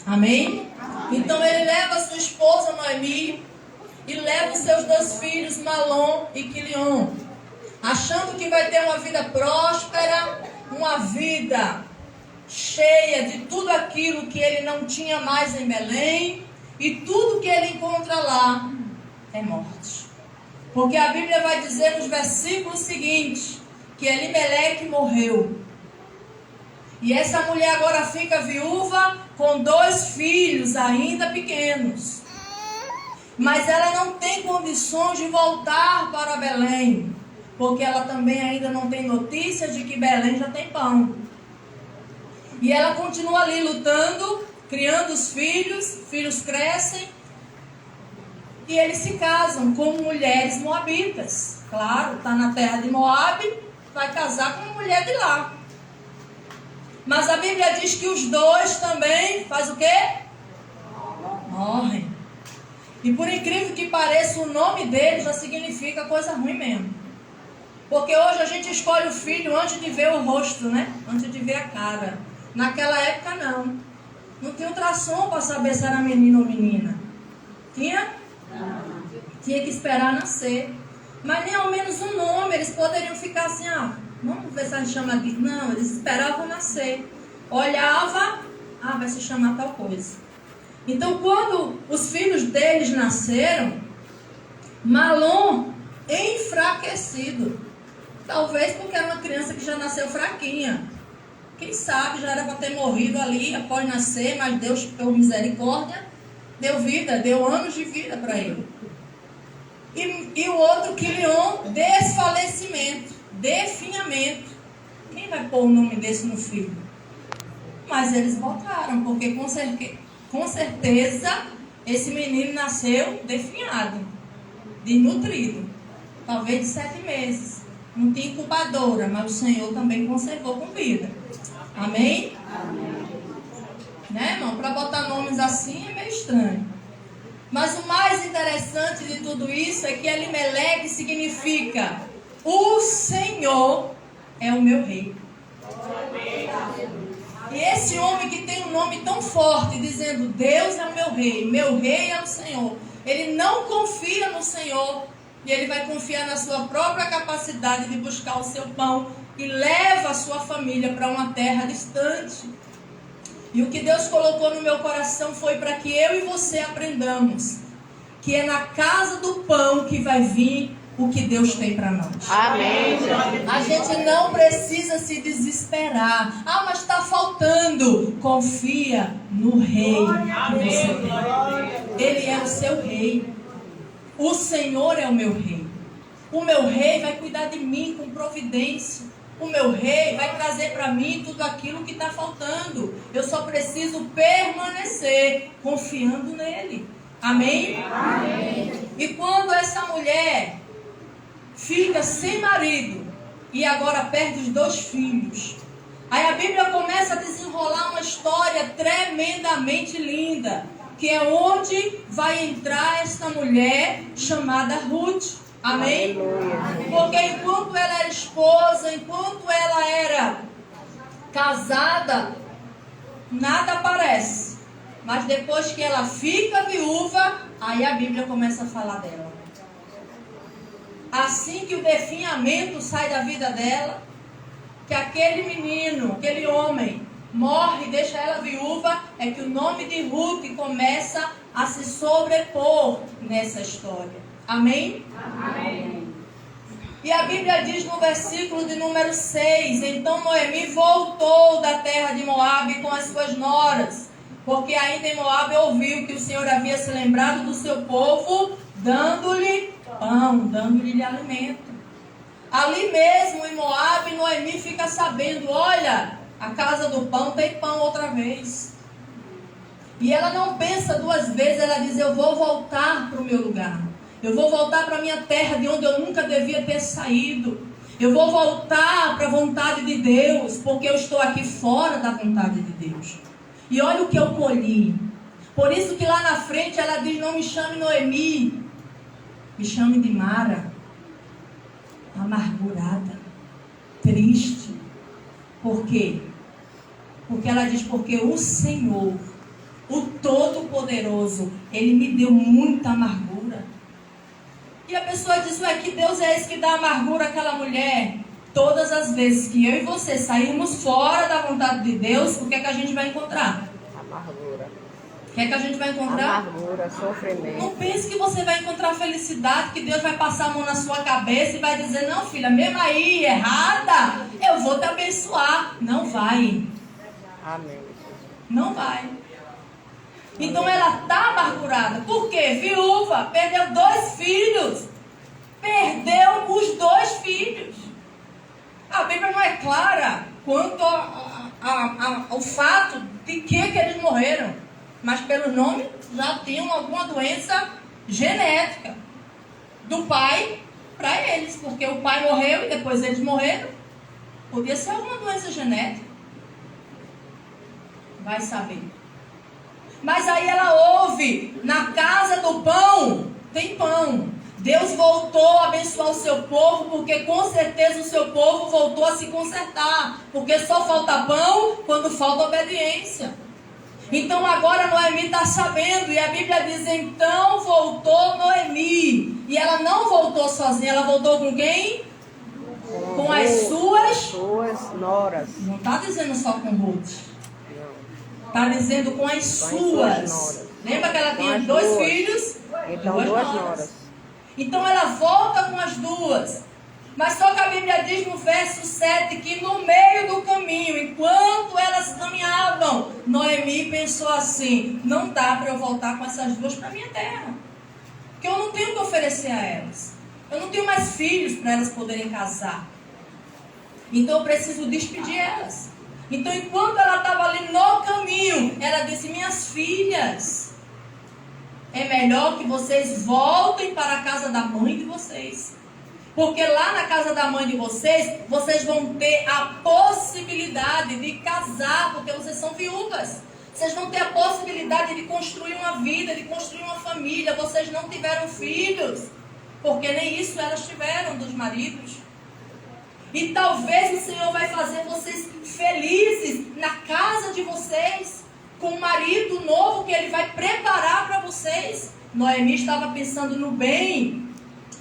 Amém? Então ele leva a sua esposa Noemi e leva os seus 2 filhos, Malom e Quilion, achando que vai ter uma vida próspera, uma vida cheia de tudo aquilo que ele não tinha mais em Belém, e tudo que ele encontra lá é morte. Porque a Bíblia vai dizer nos versículos seguintes que Elimeleque morreu. E essa mulher agora fica viúva com 2 filhos ainda pequenos. Mas ela não tem condições de voltar para Belém, porque ela também ainda não tem notícia de que Belém já tem pão. E ela continua ali lutando, criando os filhos crescem, e eles se casam com mulheres moabitas. Claro, está na terra de Moabe, vai casar com uma mulher de lá. Mas a Bíblia diz que os 2 também faz o quê? Morrem. E por incrível que pareça, o nome deles já significa coisa ruim mesmo. Porque hoje a gente escolhe o filho antes de ver o rosto, né? Antes de ver a cara. Naquela época não. Não tinha ultrassom para saber se era menino ou menina. Tinha? Não. Tinha que esperar nascer. Mas nem ao menos um nome. Eles poderiam ficar assim, vamos ver se a gente chama aqui. Não, eles esperavam nascer. Olhava, vai se chamar tal coisa. Então quando os filhos deles nasceram, Malom enfraquecido. Talvez porque era uma criança que já nasceu fraquinha. Quem sabe já era para ter morrido ali após nascer, mas Deus, por misericórdia, deu vida, deu anos de vida para ele. E o outro, Quilion, desfalecimento, definhamento. Quem vai pôr o nome desse no filho? Mas eles voltaram, porque com certeza esse menino nasceu definhado, desnutrido, talvez de 7 meses. Não tinha incubadora, mas o Senhor também conservou com vida. Amém? Amém. Né, irmão? Para botar nomes assim é meio estranho. Mas o mais interessante de tudo isso é que Elimeleque significa: o Senhor é o meu rei. E esse homem que tem um nome tão forte, dizendo Deus é o meu rei é o Senhor, ele não confia no Senhor, e ele vai confiar na sua própria capacidade de buscar o seu pão, e leva a sua família para uma terra distante. E o que Deus colocou no meu coração foi para que eu e você aprendamos que é na casa do pão que vai vir o que Deus tem para nós. Amém. A gente não precisa se desesperar. Mas está faltando. Confia no rei que você tem. Ele é o seu rei. O Senhor é o meu rei. O meu rei vai cuidar de mim com providência. O meu rei vai trazer para mim tudo aquilo que está faltando. Eu só preciso permanecer confiando nele. Amém? Amém. E quando essa mulher fica sem marido e agora perde os 2 filhos, aí a Bíblia começa a desenrolar uma história tremendamente linda, que é onde vai entrar esta mulher chamada Ruth. Amém? Porque enquanto ela era esposa, enquanto ela era casada, nada aparece. Mas depois que ela fica viúva, aí a Bíblia começa a falar dela. Assim que o definhamento sai da vida dela, que aquele menino, aquele homem, morre e deixa ela viúva, é que o nome de Ruth começa a se sobrepor nessa história. Amém? Amém. E a Bíblia diz no versículo de número 6, então Noemi voltou da terra de Moabe com as suas noras, porque ainda em Moabe ouviu que o Senhor havia se lembrado do seu povo, dando-lhe pão, dando-lhe alimento. Ali mesmo em Moabe, Noemi fica sabendo, olha, a casa do pão tem pão outra vez. E ela não pensa 2 vezes, ela diz, eu vou voltar para o meu lugar. Eu vou voltar para a minha terra, de onde eu nunca devia ter saído. Eu vou voltar para a vontade de Deus, porque eu estou aqui fora da vontade de Deus. E olha o que eu colhi. Por isso que lá na frente ela diz, não me chame Noemi, me chame de Mara. Amargurada, triste. Por quê? Porque ela diz, porque o Senhor, o Todo-Poderoso, Ele me deu muita amargura. E a pessoa diz, ué, que Deus é esse que dá amargura àquela mulher? Todas as vezes que eu e você sairmos fora da vontade de Deus, o que é que a gente vai encontrar? Amargura. O que é que a gente vai encontrar? Amargura, sofrimento. Não pense que você vai encontrar felicidade, que Deus vai passar a mão na sua cabeça e vai dizer, não, filha, mesmo aí, errada, eu vou te abençoar. Não vai. Amém. Não vai. Então ela está amargurada. Por quê? Viúva, perdeu 2 filhos. Perdeu os 2 filhos. A Bíblia não é clara quanto ao fato de que eles morreram. Mas pelo nome já tinham alguma doença genética do pai para eles. Porque o pai morreu e depois eles morreram. Podia ser alguma doença genética. Vai saber. Mas aí ela ouve, na casa do pão, tem pão. Deus voltou a abençoar o seu povo, porque com certeza o seu povo voltou a se consertar. Porque só falta pão quando falta obediência. Então agora Noemi está sabendo, e a Bíblia diz, então voltou Noemi. E ela não voltou sozinha, ela voltou com quem? Com as suas noras. Não está dizendo só com Ruth. Está dizendo com as suas. Lembra que ela tinha 2 filhos? Então, 2 noras. Então ela volta com as 2. Mas só que a Bíblia diz no verso 7 que no meio do caminho, enquanto elas caminhavam, Noemi pensou assim, não dá para eu voltar com essas 2 para minha terra. Porque eu não tenho o que oferecer a elas. Eu não tenho mais filhos para elas poderem casar. Então eu preciso despedir elas. Então, enquanto ela estava ali no caminho, ela disse, minhas filhas, é melhor que vocês voltem para a casa da mãe de vocês. Porque lá na casa da mãe de vocês, vocês vão ter a possibilidade de casar, porque vocês são viúvas. Vocês vão ter a possibilidade de construir uma vida, de construir uma família. Vocês não tiveram filhos, porque nem isso elas tiveram dos maridos. E talvez o Senhor vai fazer vocês felizes na casa de vocês, com um marido novo que Ele vai preparar para vocês. Noemi estava pensando no bem,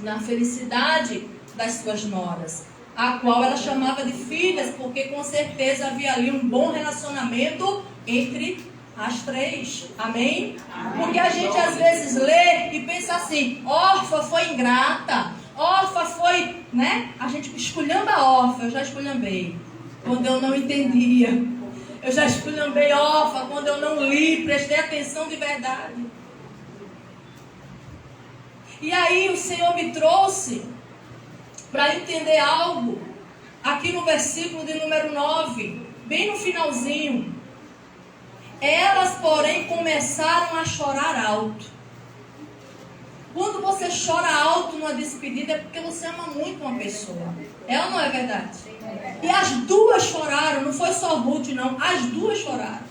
na felicidade das suas noras, a qual ela chamava de filhas, porque com certeza havia ali um bom relacionamento entre as 3. Amém? Porque a gente às vezes lê e pensa assim, órfã foi ingrata, órfã foi, né? A gente esculhamba a órfã, eu já esculhambei quando eu não entendia. Eu já esculhambei órfã quando eu não li, prestei atenção de verdade. E aí o Senhor me trouxe para entender algo aqui no versículo de número 9, bem no finalzinho. Elas, porém, começaram a chorar alto. Quando você chora alto numa despedida é porque você ama muito uma pessoa. É ou não é verdade? E as 2 choraram, não foi só Ruth não, as 2 choraram.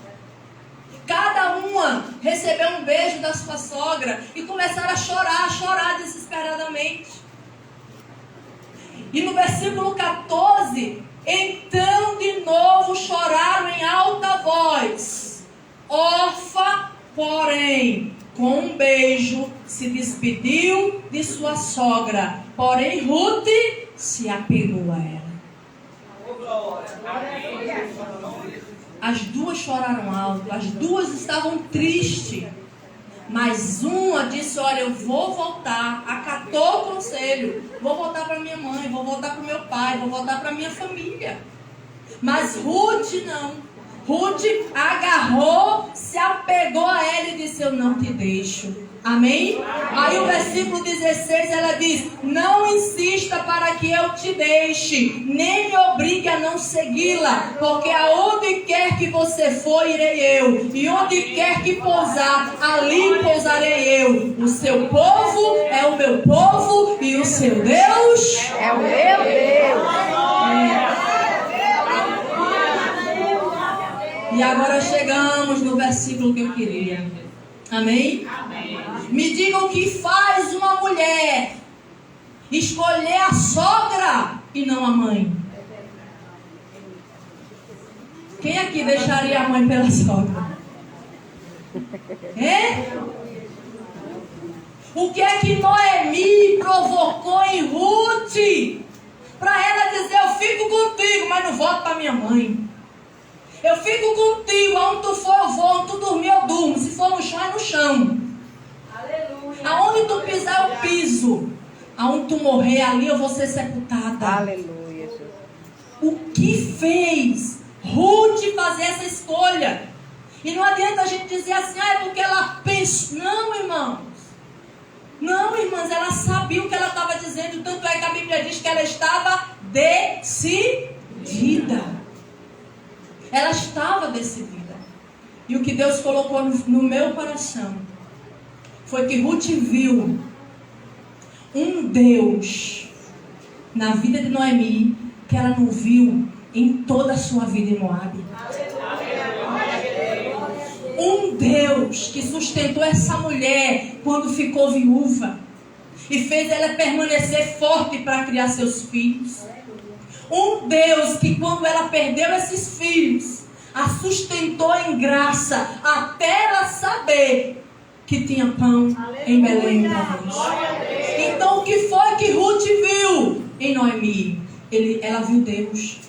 Cada uma recebeu um beijo da sua sogra e começaram a chorar desesperadamente. E no versículo 14, então de novo choraram em alta voz. Orfa, porém, com um beijo, se despediu de sua sogra. Porém, Ruth se apegou a ela. As 2 choraram alto, as 2 estavam tristes. Mas uma disse, olha, eu vou voltar, acatou o conselho, vou voltar para minha mãe, vou voltar para o meu pai, vou voltar para minha família. Mas Ruth não. Ruth agarrou, se apegou a ela e disse, eu não te deixo. Amém? Aí o versículo 16 ela diz, não insista para que eu te deixe, nem me obrigue a não segui-la, porque aonde quer que você for, irei eu, e onde quer que pousar, ali pousarei eu. O seu povo é o meu povo, e o seu Deus é o meu Deus. E agora chegamos no versículo que eu queria. Amém? Amém. Me diga o que faz uma mulher escolher a sogra e não a mãe. Quem aqui deixaria a mãe pela sogra? O que é que Noemi provocou em Ruth? Para ela dizer, eu fico contigo, mas não volto para minha mãe. Eu fico contigo, aonde tu for eu vou, onde tu dormir eu durmo. Se for no chão é no chão. Aleluia. Aonde tu pisar eu piso. Aonde tu morrer ali eu vou ser sepultada. Aleluia. O que fez Ruth fazer essa escolha? E não adianta a gente dizer assim, é porque ela pensou. Não, irmãos. Não, irmãs, ela sabia o que ela estava dizendo. Tanto é que a Bíblia diz que ela estava decidida. Ela estava decidida. E o que Deus colocou no meu coração foi que Ruth viu um Deus na vida de Noemi que ela não viu em toda a sua vida em Moabe. Um Deus que sustentou essa mulher quando ficou viúva e fez ela permanecer forte para criar seus filhos. Um Deus que quando ela perdeu esses filhos, a sustentou em graça até ela saber que tinha pão em Belém. Então o que foi que Ruth viu em Noemi? Ela viu Deus.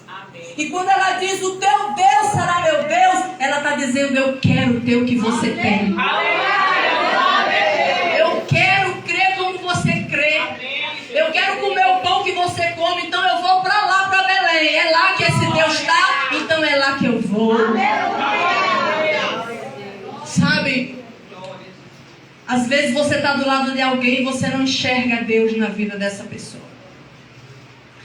E quando ela diz, o teu Deus será meu Deus, ela está dizendo, eu quero ter o que você tem. Eu quero crer como você crê. Eu quero comer o pão que você come, então eu vou para lá, para Belém. É lá que esse Deus está, então é lá que eu vou. Sabe, às vezes você está do lado de alguém e você não enxerga Deus na vida dessa pessoa.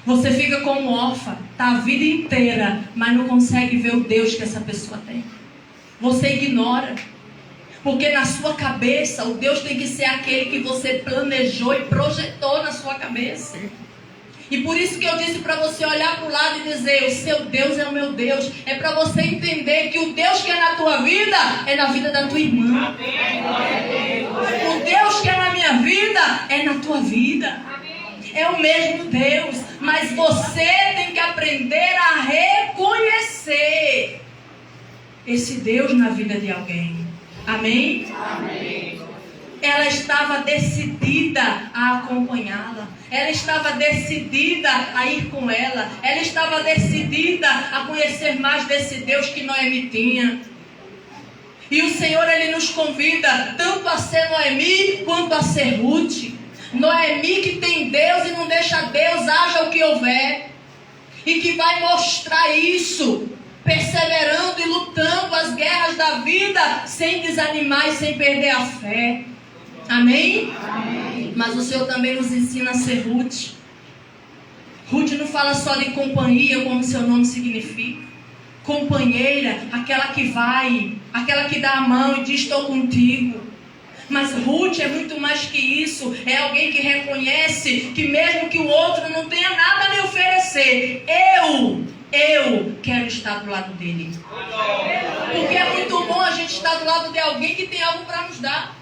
Você fica como órfã, está a vida inteira, mas não consegue ver o Deus que essa pessoa tem. Você ignora. Porque na sua cabeça, o Deus tem que ser aquele que você planejou e projetou na sua cabeça. E por isso que eu disse para você olhar para o lado e dizer, o seu Deus é o meu Deus. É para você entender que o Deus que é na tua vida, é na vida da tua irmã. O Deus que é na minha vida, é na tua vida. É o mesmo Deus, mas você tem que aprender a reconhecer esse Deus na vida de alguém. Amém? Amém. Ela estava decidida a acompanhá-la. Ela estava decidida a ir com ela. Ela estava decidida a conhecer mais desse Deus que Noemi tinha. E o Senhor, Ele nos convida tanto a ser Noemi quanto a ser Ruth. Noemi que tem Deus e não deixa Deus, haja o que houver. E que vai mostrar isso, perseverando e lutando as guerras da vida, sem desanimar e sem perder a fé. Amém? Amém. Mas o Senhor também nos ensina a ser Ruth. Ruth não fala só de companhia, como seu nome significa. Companheira, aquela que vai, aquela que dá a mão e diz, estou contigo. Mas Ruth é muito mais que isso. É alguém que reconhece que mesmo que o outro não tenha nada a me oferecer, eu quero estar do lado dele. Porque é muito bom a gente estar do lado de alguém que tem algo para nos dar.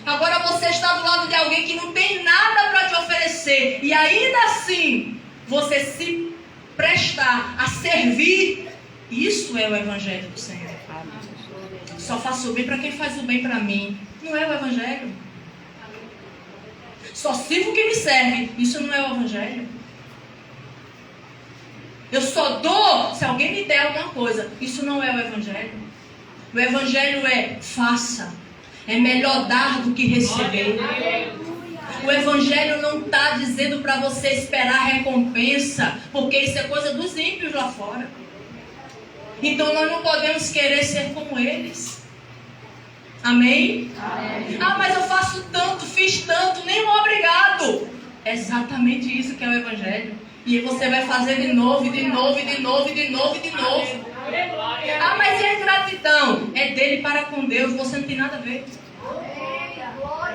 Agora você está do lado de alguém que não tem nada para te oferecer e ainda assim você se prestar a servir. Isso é o Evangelho do Senhor. Só faço o bem para quem faz o bem para mim. Não é o Evangelho. Só sirvo quem me serve. Isso não é o Evangelho. Eu só dou se alguém me der alguma coisa. Isso não é o Evangelho. O Evangelho é faça. É melhor dar do que receber. O Evangelho não está dizendo para você esperar recompensa, porque isso é coisa dos ímpios lá fora. Então nós não podemos querer ser como eles. Amém? Amém. Ah, mas eu faço tanto, fiz tanto, nem um obrigado. É exatamente isso que é o Evangelho. E você vai fazer de novo, de novo, de novo, de novo, de novo. Ah, mas e a ingratidão? É dele para com Deus, você não tem nada a ver.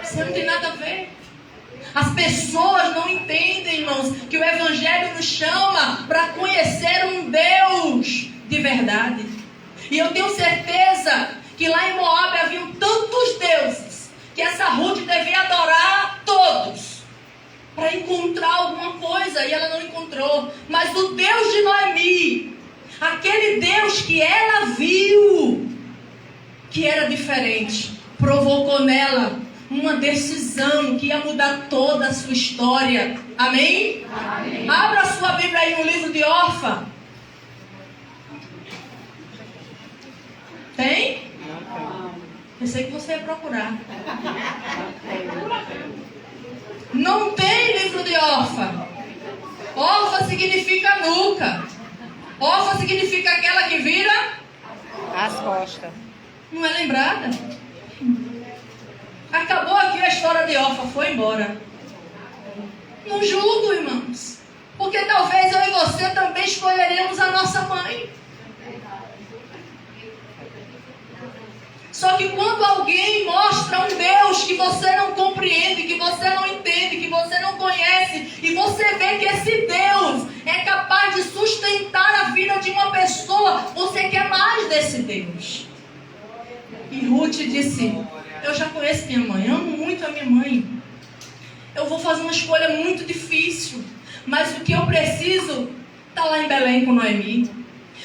Você não tem nada a ver. As pessoas não entendem, irmãos, que o Evangelho nos chama para conhecer um Deus de verdade. E eu tenho certeza que lá em Moabe haviam tantos deuses que essa Ruth devia adorar todos para encontrar alguma coisa, e ela não encontrou. Mas o Deus de Noemi, aquele Deus que ela viu, que era diferente, provocou nela uma decisão que ia mudar toda a sua história. Amém? Amém. Abra sua Bíblia aí no livro de Orfa. Tem? Pensei que você ia procurar. Não tem livro de Orfa. Orfa significa nuca. Orfa significa aquela que vira as costas. Não é lembrada? Acabou aqui a história de Orfa, foi embora. Não julgo, irmãos. Porque talvez eu e você também escolheremos a nossa mãe. Só que quando alguém mostra um Deus que você não compreende, que você não entende, que você não conhece, e você vê que esse Deus é capaz de sustentar a vida de uma pessoa, você quer mais desse Deus. E Ruth disse: eu já conheço minha mãe, amo muito a minha mãe. Eu vou fazer uma escolha muito difícil, mas o que eu preciso está lá em Belém com Noemi.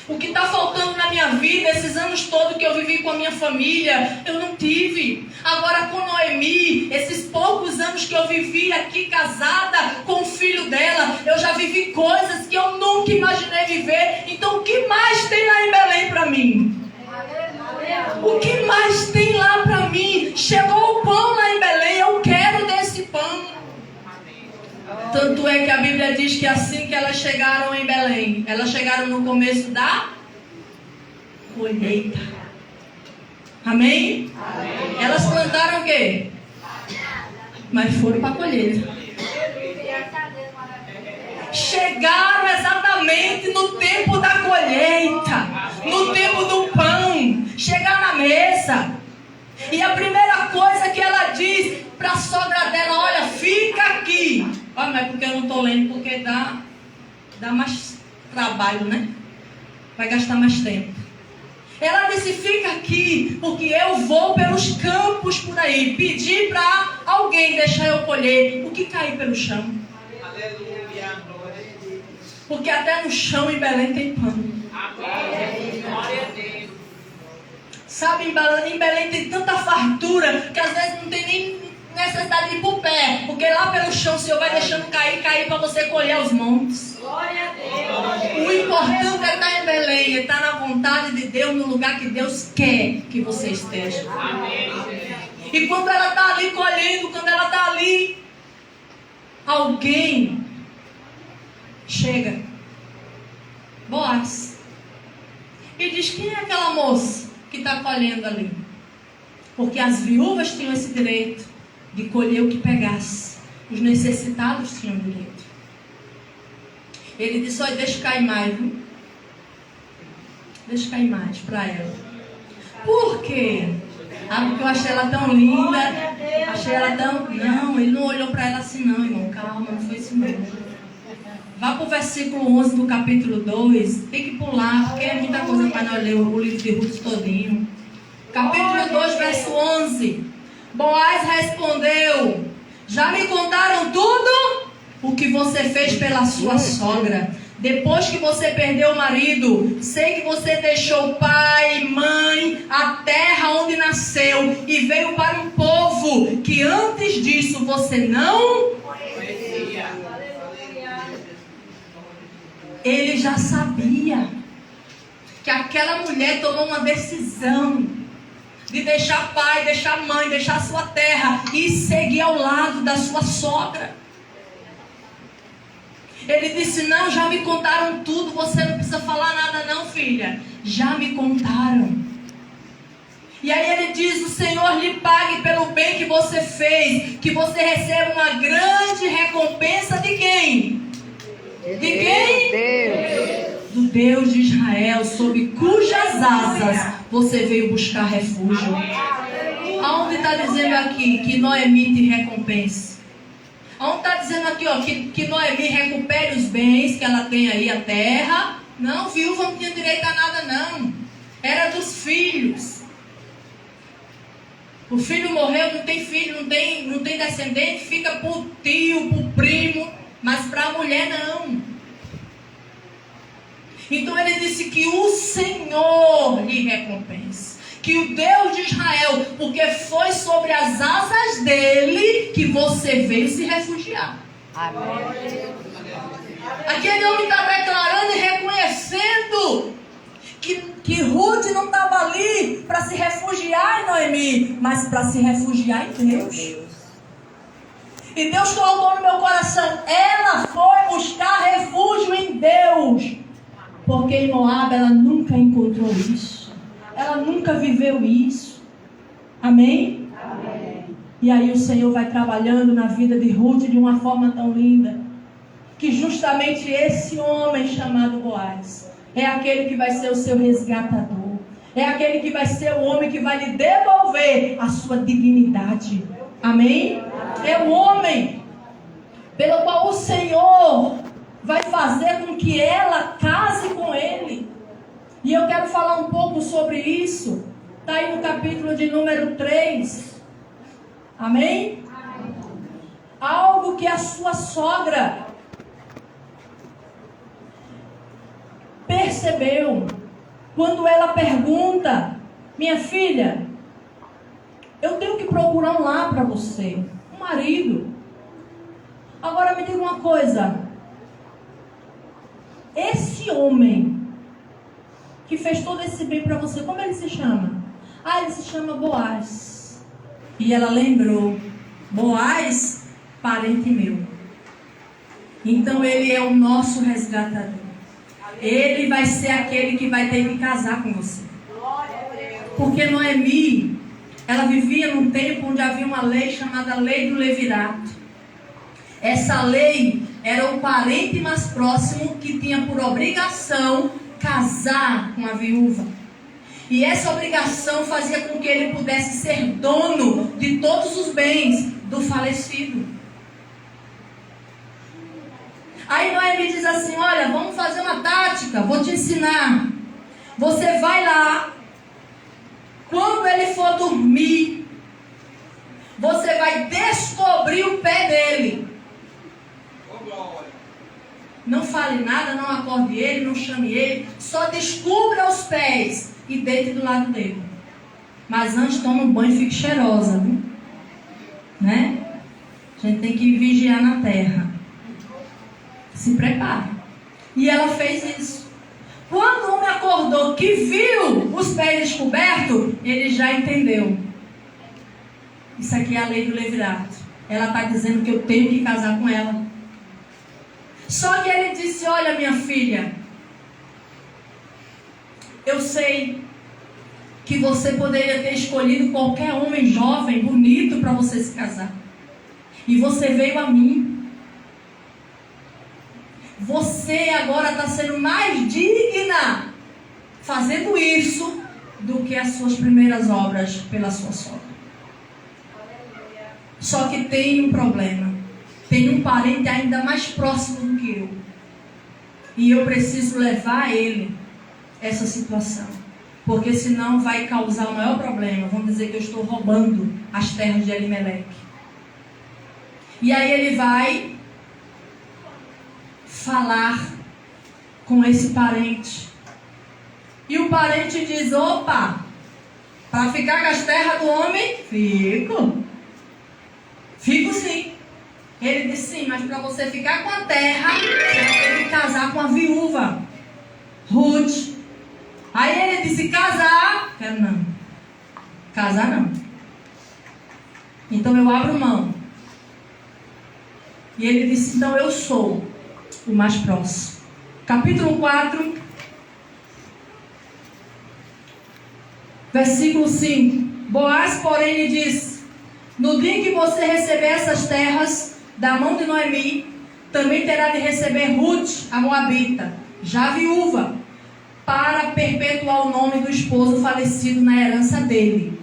O que está faltando na minha vida, esses anos todos que eu vivi com a minha família, eu não tive. Agora com Noemi, esses poucos anos que eu vivi aqui casada com o filho dela, eu já vivi coisas que eu nunca imaginei viver. Então o que mais tem lá em Belém para mim? O que mais tem lá para mim? Chegou o pão lá em Belém, eu quero desse pão. Tanto é que a Bíblia diz que assim que elas chegaram em Belém, elas chegaram no começo da colheita. Amém? Amém. Elas plantaram o quê? Mas foram para a colheita. Chegaram exatamente no tempo da colheita, no tempo do pão, chegar na mesa. E a primeira coisa que ela diz para a sogra dela: olha, fica aqui. Olha, mas porque eu não estou lendo, porque dá mais trabalho, né? Vai gastar mais tempo. Ela disse: fica aqui, porque eu vou pelos campos por aí, pedir para alguém deixar eu colher o que cair pelo chão. Aleluia. Porque até no chão em Belém tem pão. Amém. Glória a Deus. Sabe, em Belém tem tanta fartura que às vezes não tem nem necessidade de ir por pé, porque lá pelo chão o Senhor vai deixando cair para você colher os montes. Glória a Deus. O importante é estar em Belém, é estar na vontade de Deus, no lugar que Deus quer que você esteja. Amém. E quando ela está ali colhendo, quando ela está ali, alguém chega, Boaz, e diz: quem é aquela moça que está colhendo ali? Porque as viúvas tinham esse direito de colher o que pegasse. Os necessitados tinham direito. Ele disse: olha, deixa cair mais, viu? Deixa cair mais para ela. Por quê? Porque eu achei ela tão linda. Achei ela tão... Não, ele não olhou para ela assim não, irmão. Calma, não foi isso não. Vá para o versículo 11 do capítulo 2. Tem que pular, porque é muita coisa para nós ler o livro de Ruth todinho. Capítulo 2, verso 11. Boaz respondeu: já me contaram tudo o que você fez pela sua sogra. Depois que você perdeu o marido, sei que você deixou pai, mãe, a terra onde nasceu e veio para um povo que antes disso você não conhecia. Ele já sabia que aquela mulher tomou uma decisão de deixar pai, deixar mãe, deixar sua terra e seguir ao lado da sua sogra. Ele disse: não, já me contaram tudo, você não precisa falar nada não, filha. Já me contaram. E aí ele diz: o Senhor lhe pague pelo bem que você fez, que você receba uma grande recompensa de quem? De quem? Deus. Do Deus de Israel, sob cujas asas você veio buscar refúgio. Aonde está dizendo aqui que Noemi te recompense? Aonde está dizendo aqui, ó, que Noemi recupere os bens que ela tem aí, a terra? Não, viúva não tinha direito a nada não. Era dos filhos. O filho morreu, não tem filho, não tem descendente, fica pro tio, pro primo, mas para a mulher não. Então ele disse que o Senhor lhe recompense, que o Deus de Israel, porque foi sobre as asas dele que você veio se refugiar. Amém. Aquele homem está declarando e reconhecendo que Ruth não estava ali para se refugiar em Noemi, mas para se refugiar em Deus. E Deus colocou no meu coração, ela foi buscar refúgio em Deus. Porque em Moab ela nunca encontrou isso. Ela nunca viveu isso. Amém? Amém. E aí o Senhor vai trabalhando na vida de Ruth de uma forma tão linda, que justamente esse homem chamado Boaz é aquele que vai ser o seu resgatador. É aquele que vai ser o homem que vai lhe devolver a sua dignidade. Amém? É o homem pelo qual o Senhor vai fazer com que ela case com ele. E eu quero falar um pouco sobre isso. Está aí no capítulo de número 3. Amém? Algo que a sua sogra percebeu quando ela pergunta: minha filha, eu tenho que procurar um lar para você, um marido. Agora me diga uma coisa, esse homem que fez todo esse bem para você, como ele se chama? Ele se chama Boaz. E ela lembrou: Boaz, parente meu. Então ele é o nosso resgatador. Ele vai ser aquele que vai ter que casar com você. Porque Noemi, ela vivia num tempo onde havia uma lei chamada Lei do Levirato. Essa lei era o parente mais próximo que tinha por obrigação casar com a viúva. E essa obrigação fazia com que ele pudesse ser dono de todos os bens do falecido. Aí Noemi diz assim: olha, vamos fazer uma tática, vou te ensinar. Você vai lá, quando ele for dormir, você vai descobrir o pé dele. Não fale nada, não acorde ele, não chame ele, só descubra os pés e deite do lado dele. Mas antes toma um banho e fique cheirosa, viu? Né? A gente tem que vigiar na terra. Se prepare. E ela fez isso. Quando o homem acordou, que viu os pés descobertos, ele já entendeu. Isso aqui é a lei do levirato. Ela está dizendo que eu tenho que casar com ela. Só que ele disse: olha, minha filha, eu sei que você poderia ter escolhido qualquer homem jovem, bonito, para você se casar. E você veio a mim. Você agora está sendo mais digna fazendo isso do que as suas primeiras obras pela sua sogra. Só que tem um problema. Tem um parente ainda mais próximo do que eu. E eu preciso levar a ele essa situação. Porque senão vai causar o maior problema. Vamos dizer que eu estou roubando as terras de Elimeleque. E aí ele vai falar com esse parente. E o parente diz: opa, para ficar com as terras do homem? Fico sim. Ele disse: sim, mas para você ficar com a terra, você vai ter que casar com a viúva Ruth. Aí ele disse: casar? Quero não. Casar não. Então eu abro mão. E ele disse: então eu sou o mais próximo. Capítulo 4, versículo 5. Boaz, porém, lhe disse: no dia em que você receber essas terras da mão de Noemi, também terá de receber Ruth, a moabita, já viúva, para perpetuar o nome do esposo falecido na herança dele.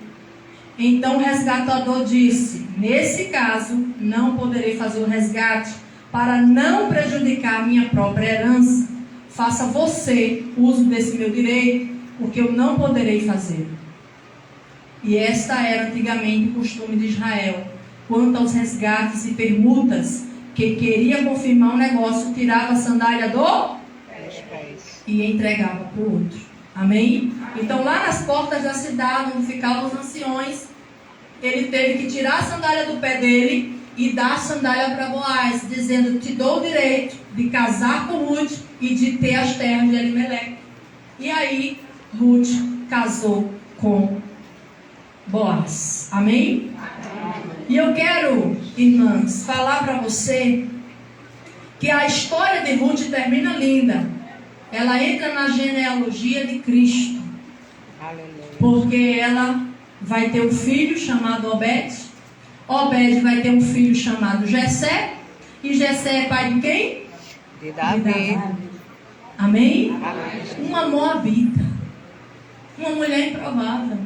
Então o resgatador disse: nesse caso, não poderei fazer o resgate, para não prejudicar a minha própria herança. Faça você uso desse meu direito, porque eu não poderei fazer. E esta era antigamente o costume de Israel. Quanto aos resgates e permutas, quem queria confirmar o negócio, tirava a sandália do pés e entregava para o outro. Amém? Então lá nas portas da cidade, onde ficavam os anciões, ele teve que tirar a sandália do pé dele e dar a sandália para Boaz, dizendo: te dou o direito de casar com Ruth e de ter as terras de Elimeleque. E aí Ruth casou com Boaz. Amém? E eu quero, irmãs, falar para você que a história de Ruth termina linda. Ela entra na genealogia de Cristo. Aleluia. Porque ela vai ter um filho chamado Obed. Obed vai ter um filho chamado Jessé. E Jessé é pai de quem? De Davi. Amém? Amém. Uma moabita. Uma mulher improvável.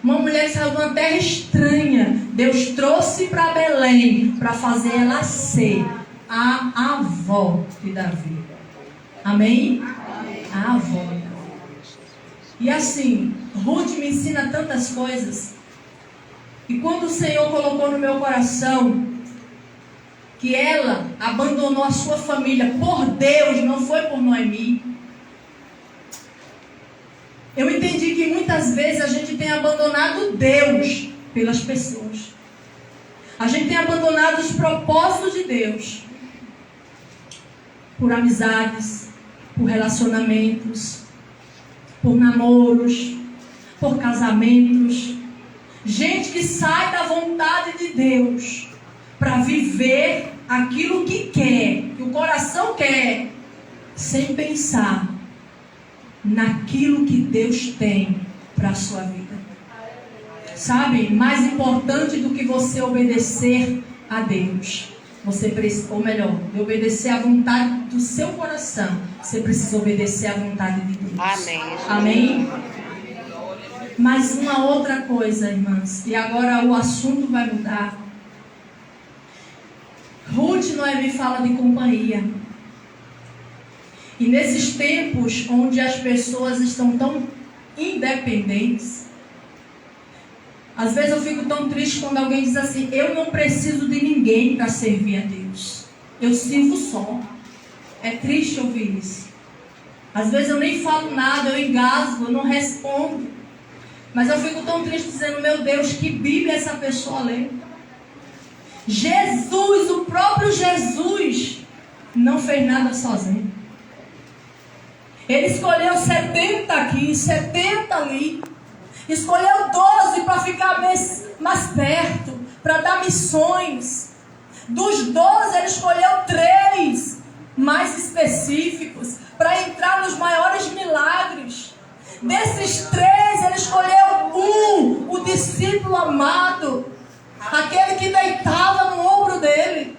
Uma mulher que saiu de uma terra estranha. Deus trouxe para Belém para fazer ela ser a avó de Davi. Amém? A avó. E assim, Ruth me ensina tantas coisas. E quando o Senhor colocou no meu coração que ela abandonou a sua família por Deus, não foi por Noemi, eu entendi que muitas vezes a gente tem abandonado Deus pelas pessoas. A gente tem abandonado os propósitos de Deus por amizades, por relacionamentos, por namoros, por casamentos. Gente que sai da vontade de Deus para viver aquilo que quer, que o coração quer, sem pensar naquilo que Deus tem para a sua vida. Sabe, mais importante do que você obedecer a Deus, você precisa, ou melhor, de obedecer à vontade do seu coração, você precisa obedecer à vontade de Deus. Amém. Amém? Mas uma outra coisa, irmãs, e agora o assunto vai mudar. Ruth Noemi fala de companhia. E nesses tempos onde as pessoas estão tão independentes, às vezes eu fico tão triste quando alguém diz assim: eu não preciso de ninguém para servir a Deus, eu sirvo só. É triste ouvir isso. Às vezes eu nem falo nada, eu engasgo, eu não respondo. Mas eu fico tão triste dizendo: meu Deus, que Bíblia essa pessoa lê? Jesus, o próprio Jesus, não fez nada sozinho. Ele escolheu 70 aqui, 70 ali. Escolheu 12 para ficar mais perto, para dar missões. Dos 12, ele escolheu 3 mais específicos para entrar nos maiores milagres. Desses 3, ele escolheu o discípulo amado, aquele que deitava no ombro dele.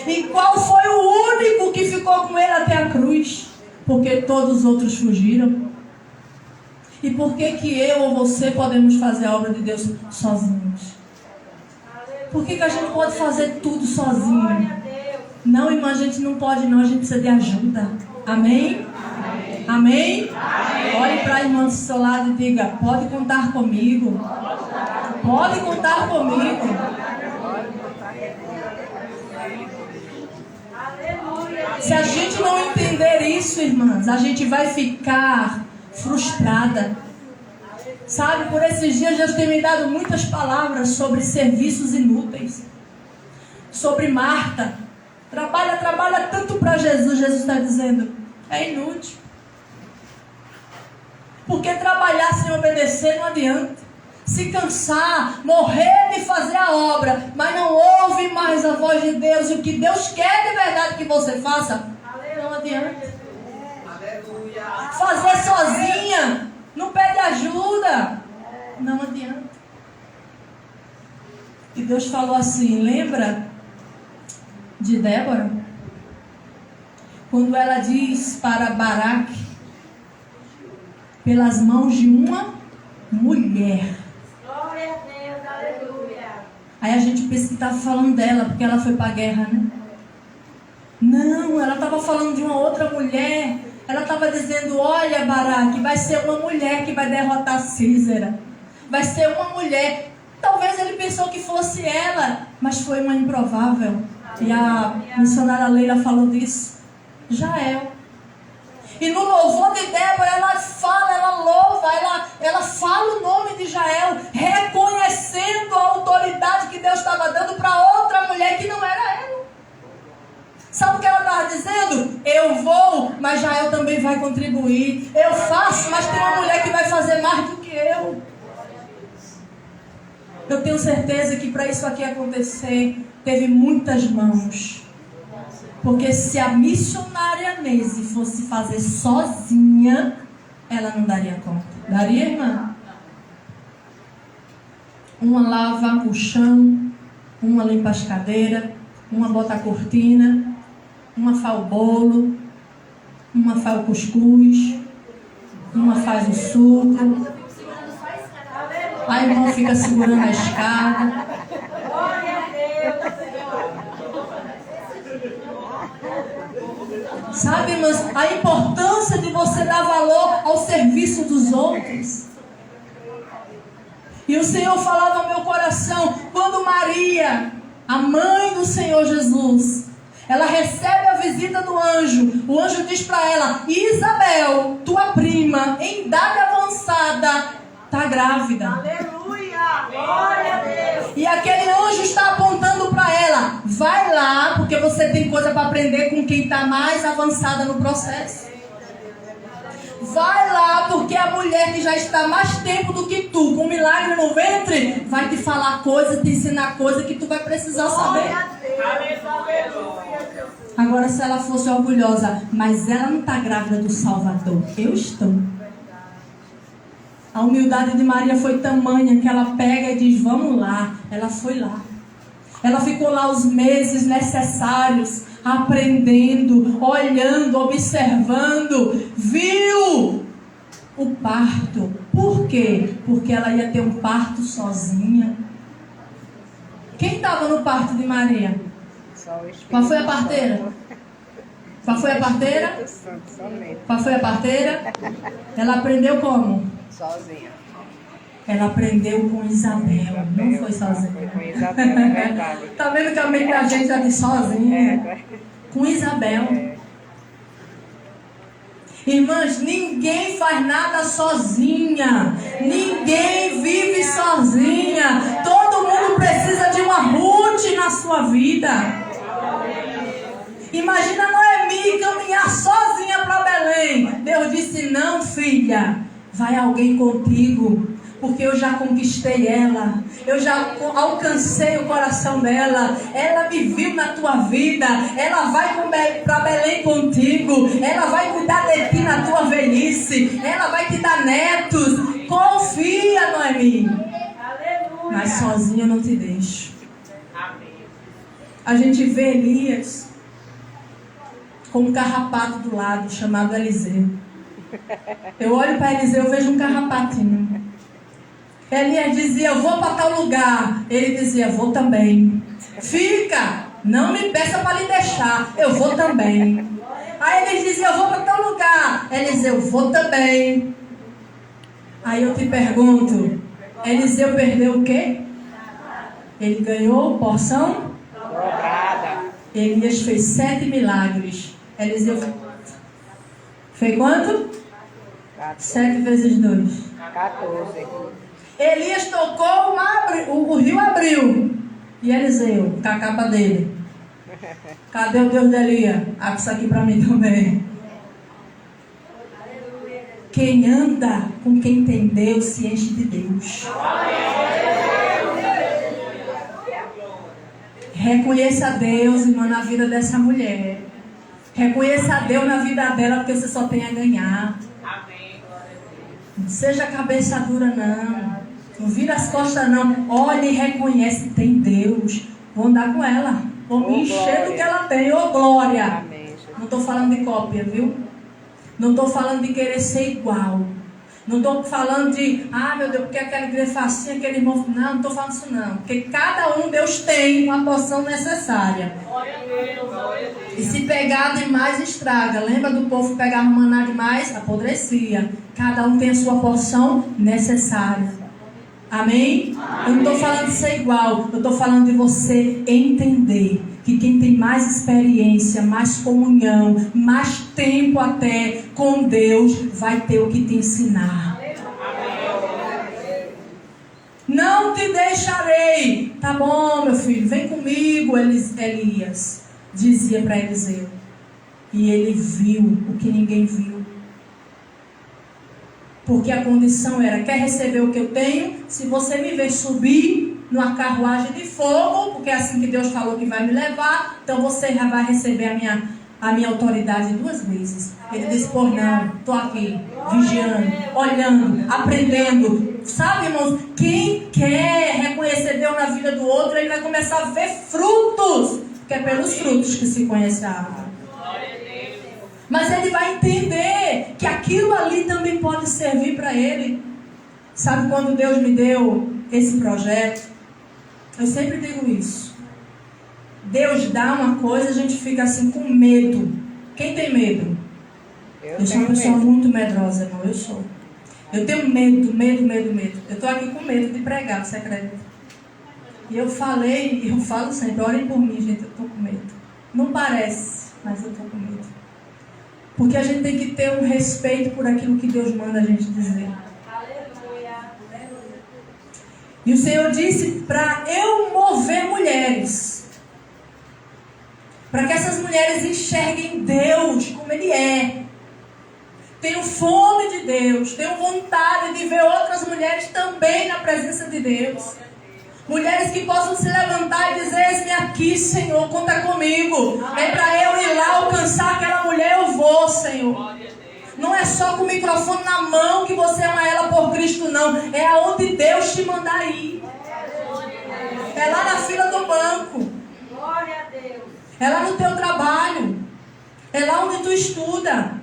E qual foi o único que ficou com ele até a cruz? Porque todos os outros fugiram. E por que eu ou você podemos fazer a obra de Deus sozinhos? Por que a gente pode fazer tudo sozinho? Não, irmã, a gente não pode não, a gente precisa de ajuda. Amém? Amém? Olhe para a irmã do seu lado e diga: pode contar comigo. Pode contar comigo. Se a gente não entender isso, irmãs, a gente vai ficar frustrada. Sabe, por esses dias Deus tem me dado muitas palavras sobre serviços inúteis. Sobre Marta. Trabalha tanto para Jesus. Jesus está dizendo: é inútil. Porque trabalhar sem obedecer não adianta. Se cansar, morrer de fazer a obra, mas não ouve mais a voz de Deus, e o que Deus quer de verdade que você faça, não adianta. Fazer sozinha, não pede ajuda, não adianta. E Deus falou assim: lembra de Débora? Quando ela diz para Baraque: pelas mãos de uma mulher. Glória a Deus, aleluia. Aí a gente pensa que estava falando dela, porque ela foi para a guerra, né? Não, ela estava falando de uma outra mulher. Ela estava dizendo: olha, Baraque, vai ser uma mulher que vai derrotar Císera. Vai ser uma mulher. Talvez ele pensou que fosse ela, mas foi uma improvável. E a missionária Leila falou disso. Jael. E no louvor de Débora, ela fala, ela falou, vai lá, ela fala o nome de Jael, reconhecendo a autoridade que Deus estava dando para outra mulher que não era ela. Sabe o que ela estava dizendo? Eu vou, mas Jael também vai contribuir. Eu faço, mas tem uma mulher que vai fazer mais do que eu. Eu tenho certeza que para isso aqui acontecer, teve muitas mãos. Porque se a missionária Neise fosse fazer sozinha, ela não daria conta. Daria, irmã? Uma lava o chão, uma limpa as cadeiras, uma bota a cortina, uma faz o bolo, uma faz o cuscuz, uma faz o suco. A irmã fica segurando a escada. Glória a Deus, Senhor. Sabe, irmãs, a importância de você dar valor ao serviço dos outros. E o Senhor falava ao meu coração, quando Maria, a mãe do Senhor Jesus, ela recebe a visita do anjo, o anjo diz para ela, Isabel, tua prima, em idade avançada, está grávida. Aleluia. Glória a Deus. E aquele anjo está apontando para ela, vai lá, porque você tem coisa para aprender com quem está mais avançada no processo. Vai lá, porque a mulher que já está mais tempo do que tu, com milagre no ventre, vai te falar coisa, te ensinar coisa que tu vai precisar saber. Agora, se ela fosse orgulhosa, mas ela não está grávida do Salvador, eu estou. A humildade de Maria foi tamanha que ela pega e diz, vamos lá. Ela foi lá. Ela ficou lá os meses necessários, aprendendo, olhando, observando, viu o parto. Por quê? Porque ela ia ter um parto sozinha. Quem estava no parto de Maria? Qual foi a parteira? Qual foi a parteira? Qual foi a parteira? Ela aprendeu como? Sozinha. Ela aprendeu com Isabel, não foi sozinha. Foi com Isabel, é verdade. Tá vendo que a mente da gente é de sozinha? Com Isabel. Irmãs, ninguém faz nada sozinha. Ninguém vive sozinha. Todo mundo precisa de uma Ruth na sua vida. Imagina Noemi caminhar sozinha para Belém. Deus disse, não, filha, vai alguém contigo. Porque eu já conquistei ela, eu já alcancei o coração dela, ela me viu na tua vida, ela vai para Belém contigo, ela vai cuidar de ti na tua velhice, ela vai te dar netos, confia, Noemi. Aleluia. Mas sozinha eu não te deixo. A gente vê Elias com um carrapato do lado, chamado Eliseu. Eu olho para Eliseu e vejo um carrapatinho. Elias dizia, eu vou para tal lugar. Ele dizia, vou também. Fica, não me peça para lhe deixar, eu vou também. Aí ele dizia, eu vou para tal lugar. Eliseu, vou também. Aí eu te pergunto, Eliseu perdeu o quê? Ele ganhou porção Dobrada. Elias fez 7 milagres. Eliseu fez quanto? 7 vezes 2. 14. Elias tocou, o rio abriu. E Eliseu, com a capa dele. Cadê o Deus de Elias? Abre isso aqui para mim também. Quem anda com quem tem Deus se enche de Deus. Reconheça a Deus, irmã, na vida dessa mulher. Reconheça a Deus na vida dela, porque você só tem a ganhar. Não seja cabeça dura, não. Não vira as costas, não. Olhe e reconhece, tem Deus. Vou andar com ela. Vou me encher do que ela tem. Ô, glória. Amém. Não estou falando de cópia, viu? Não estou falando de querer ser igual. Não estou falando de, meu Deus, porque aquela igreja faz assim, aquele irmão... Não estou falando isso não. Porque cada um, Deus tem uma porção necessária. E se pegar demais, estraga. Lembra do povo pegar maná demais? Apodrecia. Cada um tem a sua porção necessária. Amém? Eu não estou falando de ser igual. Eu estou falando de você entender que quem tem mais experiência, mais comunhão, mais tempo até com Deus, vai ter o que te ensinar. Não te deixarei. Tá bom, meu filho, vem comigo, Elias dizia para Eliseu. E ele viu o que ninguém viu. Porque a condição era: quer receber o que eu tenho? Se você me ver subir numa carruagem de fogo, porque é assim que Deus falou que vai me levar, então você já vai receber a minha autoridade 2 vezes. Ele disse: pois não, estou aqui, vigiando, olhando, aprendendo. Sabe, irmãos, quem quer reconhecer Deus na vida do outro, ele vai começar a ver frutos, porque é pelos frutos que se conhece a árvore. Mas ele vai entender que aquilo ali também pode servir para ele. Sabe, quando Deus me deu esse projeto, eu sempre digo isso. Deus dá uma coisa, a gente fica assim com medo. Quem tem medo? Eu sou uma pessoa muito medrosa, irmão. Eu sou. Eu tenho medo. Eu estou aqui com medo de pregar, você acredita? E eu falo sempre: orem por mim, gente, eu estou com medo. Não parece, mas eu estou com medo. Porque a gente tem que ter um respeito por aquilo que Deus manda a gente dizer. E o Senhor disse para eu mover mulheres. Para que essas mulheres enxerguem Deus como Ele é. Tenham fome de Deus. Tenham vontade de ver outras mulheres também na presença de Deus. Mulheres que possam se levantar e dizer: eis-me aqui, Senhor, conta comigo. É para eu ir lá alcançar aquela mulher, eu vou, Senhor. Não é só com o microfone na mão que você ama ela por Cristo, não. É aonde Deus te mandar ir. É lá na fila do banco. Glória a Deus. É lá no teu trabalho. É lá onde tu estuda.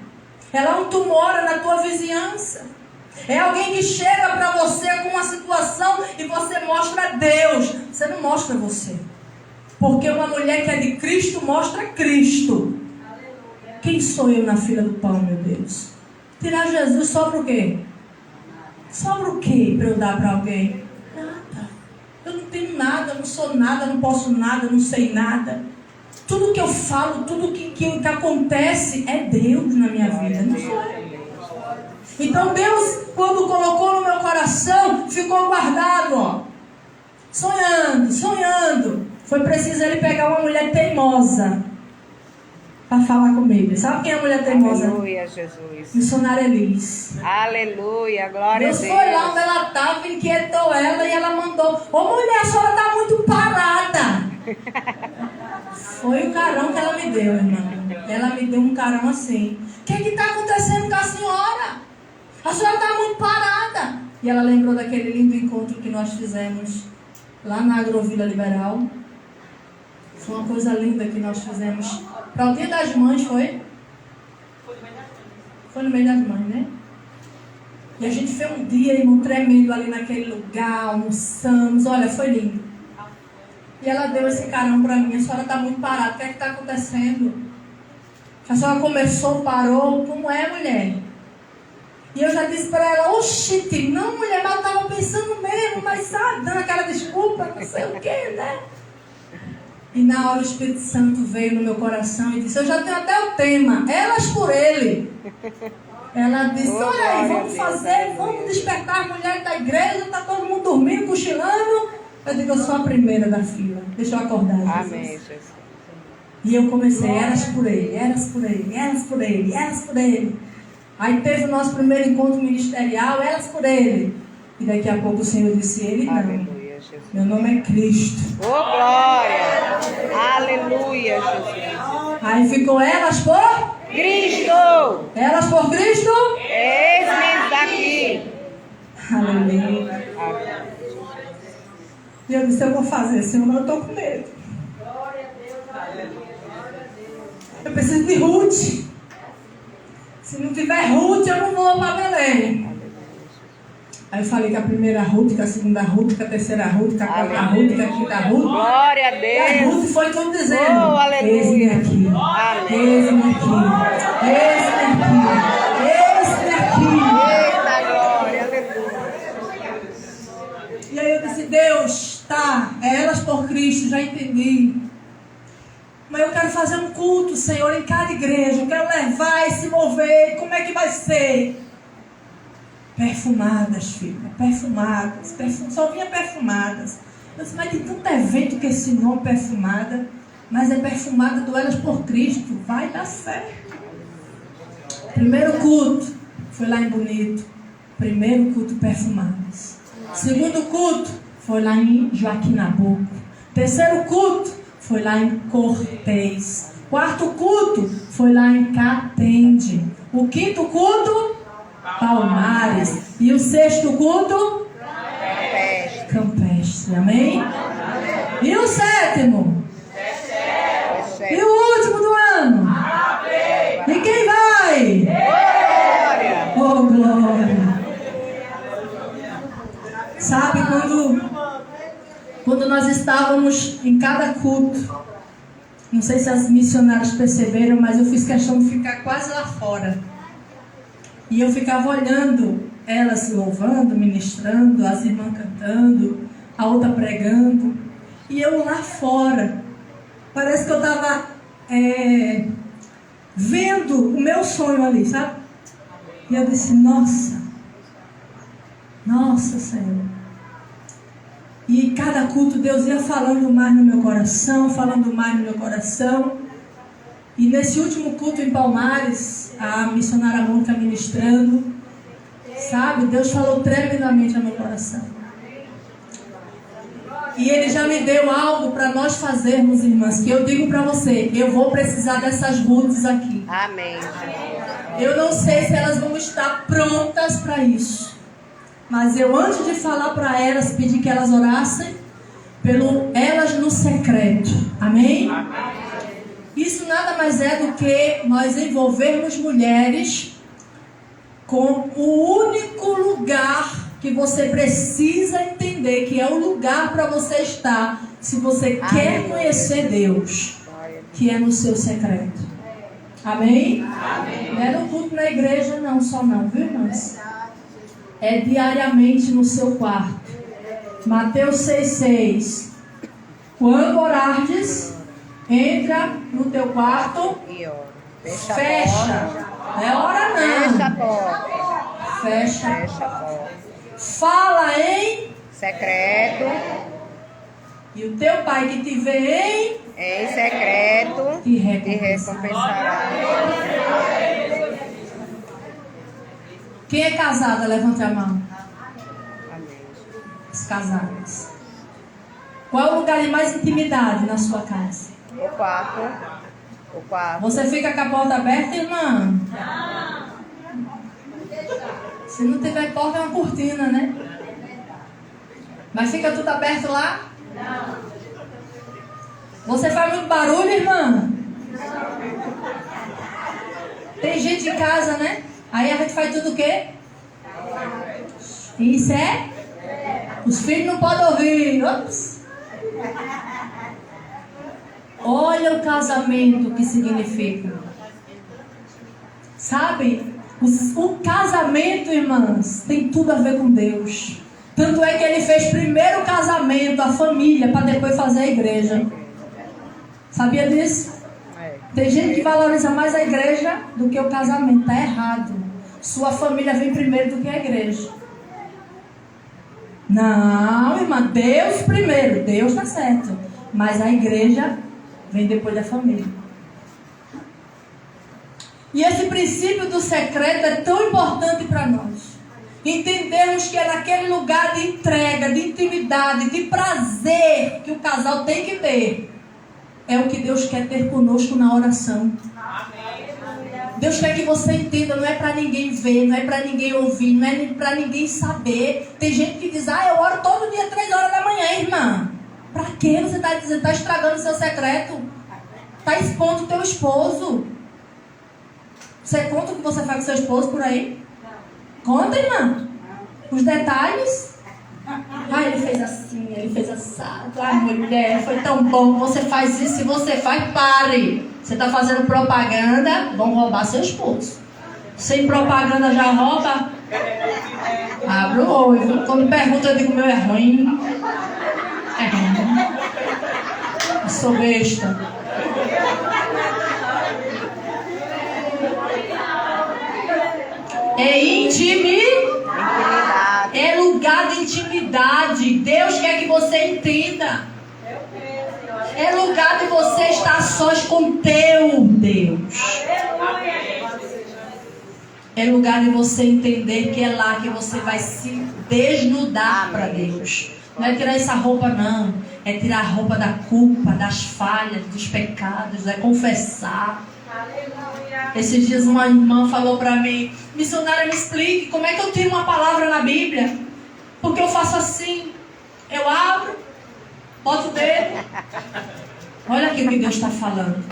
É lá onde tu mora, na tua vizinhança. É alguém que chega para você com uma situação e você mostra Deus. Você não mostra você. Porque uma mulher que é de Cristo mostra Cristo. Aleluia. Quem sou eu na fila do pão, meu Deus? Tirar Jesus sobra o quê? Sobra o quê para eu dar para alguém? Nada. Eu não tenho nada, eu não sou nada, eu não posso nada, eu não sei nada. Tudo que eu falo, tudo que acontece é Deus na minha vida, não sou eu. Então Deus, quando colocou no meu coração, ficou guardado, ó. Sonhando. Foi preciso ele pegar uma mulher teimosa para falar comigo. Sabe quem é a mulher teimosa? Aleluia, Jesus. Missionária Elis. Aleluia, glória Deus a Deus. foi lá onde ela estava, inquietou ela e ela mandou: ô mulher, a senhora está muito parada. Foi o carão que ela me deu, irmão. Ela me deu um carão assim: o que está acontecendo com a senhora? A senhora está muito parada. E ela lembrou daquele lindo encontro que nós fizemos lá na Agrovila Liberal. Foi uma coisa linda que nós fizemos para o Dia das Mães, foi? Foi no meio das mães, né? E a gente fez um dia, irmão, tremendo ali naquele lugar, almoçamos. Olha, foi lindo. E ela deu esse carão para mim: a senhora está muito parada, o que é que está acontecendo? A senhora começou, parou, como é, mulher? E eu já disse para ela: oxi, não, mulher, mas eu estava pensando mesmo, mas sabe, dando aquela desculpa, não sei o que, né? E na hora o Espírito Santo veio no meu coração e disse: eu já tenho até o tema, elas por ele. Ela disse: olha aí, vamos fazer, vamos despertar as mulheres da igreja, está todo mundo dormindo, cochilando. Eu digo: eu sou a primeira da fila, deixa eu acordar, Jesus. Amém, Jesus. E eu comecei: elas por ele, elas por ele, elas por ele, elas por ele. Aí teve o nosso primeiro encontro ministerial, elas por ele. E daqui a pouco o Senhor disse: ele não. Aleluia, Jesus. Meu nome é Cristo. Oh, glória. Aleluia, Jesus. Aí ficou elas por Cristo. Elas por Cristo. Eis-me aqui. Aleluia. Amém. E eu disse: eu vou fazer, Senhor, mas eu estou com medo. Eu preciso de Ruth. Se não tiver Ruth, eu não vou para Belém. Aí eu falei que a primeira Ruth, que a segunda Ruth, que a terceira Ruth, que a quarta Ruth, que a quinta Ruth. Glória a E a Deus. Ruth foi tudo dizendo: Oh, aleluia. eis-me aqui, eis-me aqui, eis-me aqui, eis-me aqui. Eita glória, aleluia. E aí eu disse: Deus, tá, é elas por Cristo, já entendi. Mas eu quero fazer um culto, Senhor, em cada igreja. Eu quero levar e se mover. Como é que vai ser? Perfumadas, filha, perfumadas. Só vinha perfumadas. Eu disse, mas tem tanto evento que esse nome perfumada, mas é perfumada do Elas por Cristo, vai dar certo. Primeiro culto foi lá em Bonito. Primeiro culto perfumadas. Segundo culto foi lá em Joaquim Nabuco. Terceiro culto foi lá em Cortez. Quarto culto foi lá em Catende. O quinto culto, Palmares. E o sexto culto, Campestre. Amém? E o sétimo? E o último do ano? E quem vai? Oh, glória! Sabe, quando nós estávamos em cada culto, não sei se as missionárias perceberam, mas eu fiz questão de ficar quase lá fora. E eu ficava olhando elas louvando, ministrando, as irmãs cantando, a outra pregando. E eu lá fora, parece que eu estava vendo o meu sonho ali, sabe? E eu disse, nossa Senhor. E cada culto Deus ia falando mais no meu coração, E nesse último culto em Palmares, a missionária Mônica ministrando, sabe, Deus falou tremendamente ao meu coração. E Ele já me deu algo para nós fazermos, irmãs, que eu digo para você, eu vou precisar dessas Ruths aqui. Amém. Eu não sei se elas vão estar prontas para isso. Mas eu, antes de falar para elas, pedi que elas orassem pelo elas no secreto. Amém? Isso nada mais é do que nós envolvermos mulheres com o único lugar que você precisa entender, que é o lugar para você estar, se você quer conhecer Deus, que é no seu secreto. Amém? Não é no culto na igreja não, só não, viu, irmãs? É diariamente no seu quarto. Mateus 6,6. Quando orardes, entra no teu quarto, fecha. Não é hora não. Fecha a porta. Fecha. Fecha a porta. Fala em Secreto. E o teu pai que te vê Em secreto. te Te recompensará. recompensará. Quem é casada, levante a mão. Amém. Os casados. Qual é o lugar de mais intimidade na sua casa? O quarto. O quarto. Você fica com a porta aberta, irmã? Se não tiver porta, é uma cortina, né? Mas fica tudo aberto lá? Você faz muito barulho, irmã? Tem gente em casa, né? Aí a gente faz tudo o quê? Isso é? Os filhos não podem ouvir. Ops. Olha o casamento que significa. Sabe? O casamento, irmãs, tem tudo a ver com Deus. Tanto é que Ele fez primeiro o casamento, a família, para depois fazer a igreja. Sabia disso? Tem gente que valoriza mais a igreja do que o casamento. Está errado. Sua família vem primeiro do que a igreja. Não, irmã, Deus primeiro. Deus está certo. Mas a igreja vem depois da família. E esse princípio do secreto é tão importante para nós. Entendermos que é naquele lugar de entrega, de intimidade, de prazer que o casal tem que ter. É o que Deus quer ter conosco na oração. Deus quer que você entenda, não é para ninguém ver, não é para ninguém ouvir, não é para ninguém saber. Tem gente que diz, eu oro todo dia 3 horas da manhã, irmã. Para que você está dizendo? Está estragando o seu secreto? Está expondo o teu esposo? Você conta o que você faz com seu esposo por aí? Conta, irmã. Os detalhes. Ele fez assim, ele fez assado. Mulher, foi tão bom. Você faz isso, se você faz, pare. Você está fazendo propaganda, vão roubar seu esposo. Sem propaganda já rouba? Abre o olho. Quando pergunta, eu digo, meu é ruim. É ruim. Eu sou besta. É intimidade. intimidade. Deus quer que você entenda. É lugar de você estar sós com teu Deus. É lugar de você entender que é lá que você vai se desnudar para Deus. Não é tirar essa roupa, não. É tirar a roupa da culpa, das falhas, dos pecados. É confessar. Esses dias uma irmã falou para mim: missionária, me explique como é que eu tiro uma palavra na Bíblia. Porque eu faço assim. Eu abro, boto o dedo. Olha aqui o que Deus está falando.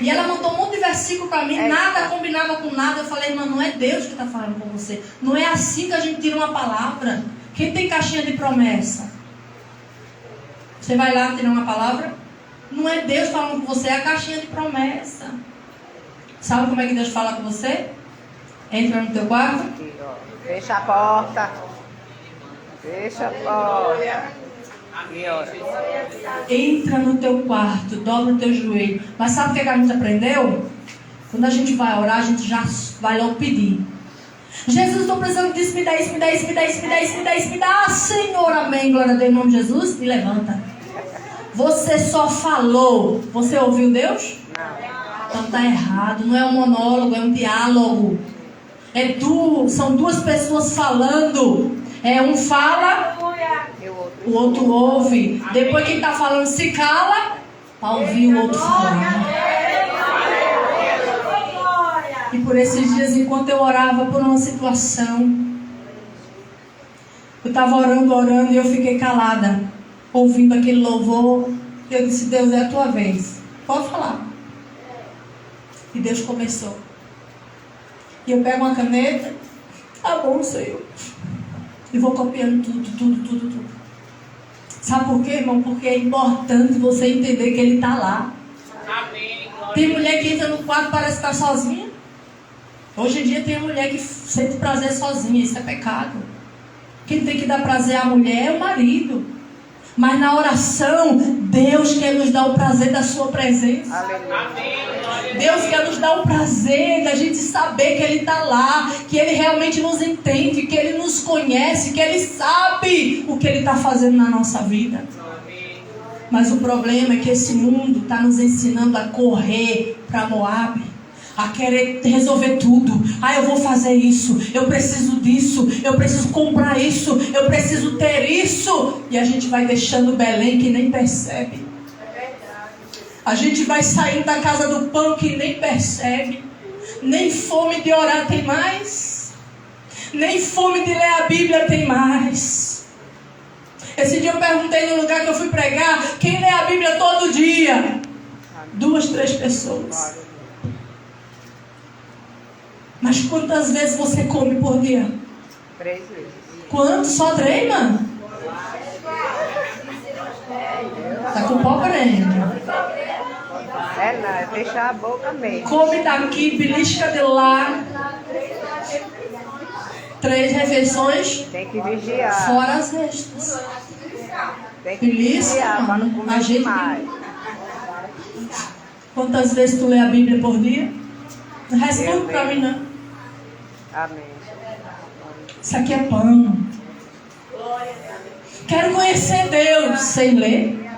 E ela mandou um monte de versículo para mim, nada combinava com nada. Eu falei: irmã, não é Deus que está falando com você. Não é assim que a gente tira uma palavra. Quem tem caixinha de promessa? Você vai lá tirar uma palavra? Não é Deus falando com você, é a caixinha de promessa. Sabe como é que Deus fala com você? Entra no teu quarto. Aqui, ó. Fecha a porta. Fecha a porta. E ora. Entra no teu quarto, dobra o teu joelho. Mas sabe o que a gente aprendeu? Quando a gente vai orar, a gente já vai logo pedir. Jesus, estou precisando disso, me dá isso, me dá isso, me dá isso, me dá isso, me dá isso, me dá. Ah, Senhor, amém, glória a Deus, em nome de Jesus. E levanta. Você só falou. Você ouviu Deus? Então tá errado. Não é um monólogo, é um diálogo. São duas pessoas falando. Um fala, o outro ouve. Depois quem está falando se cala para ouvir o outro falar. E por esses dias, enquanto eu orava por uma situação, eu estava orando e eu fiquei calada, ouvindo aquele louvor. Eu disse: Deus, é a tua vez, pode falar. E Deus começou. E eu pego uma caneta, tá bom, Senhor, e vou copiando tudo. Sabe por quê, irmão? Porque é importante você entender que Ele está lá. Amém. Tem mulher que entra no quarto e parece estar sozinha. Hoje em dia tem mulher que sente prazer sozinha. Isso é pecado. Quem tem que dar prazer à mulher é o marido. Mas na oração, Deus quer nos dar o prazer da sua presença. Amém. Deus quer nos dar o prazer da gente saber que Ele está lá, que Ele realmente nos entende, que Ele nos conhece, que Ele sabe o que Ele está fazendo na nossa vida. Mas o problema é que esse mundo está nos ensinando a correr para Moabe, a querer resolver tudo. Eu vou fazer isso, eu preciso disso, eu preciso comprar isso, eu preciso ter isso. E a gente vai deixando Belém que nem percebe. A gente vai saindo da casa do pão que nem percebe. Nem fome de orar tem mais. Nem fome de ler a Bíblia tem mais. Esse dia eu perguntei no lugar que eu fui pregar: quem lê a Bíblia todo dia? 2, 3 pessoas. Mas quantas vezes você come por dia? 3 vezes. Quanto? Só 3, mano? Tá com pau grande. Não, é fechar a boca mesmo. Come daqui, belisca de lá. 3 refeições. Tem que vigiar. Fora as restas. Tem que Belisca, vigiar para não a comer gente. demais. Quantas vezes tu lê a Bíblia por dia? Não responde pra mim, não. Amém. Isso aqui é pão. Quero conhecer Deus sem ler.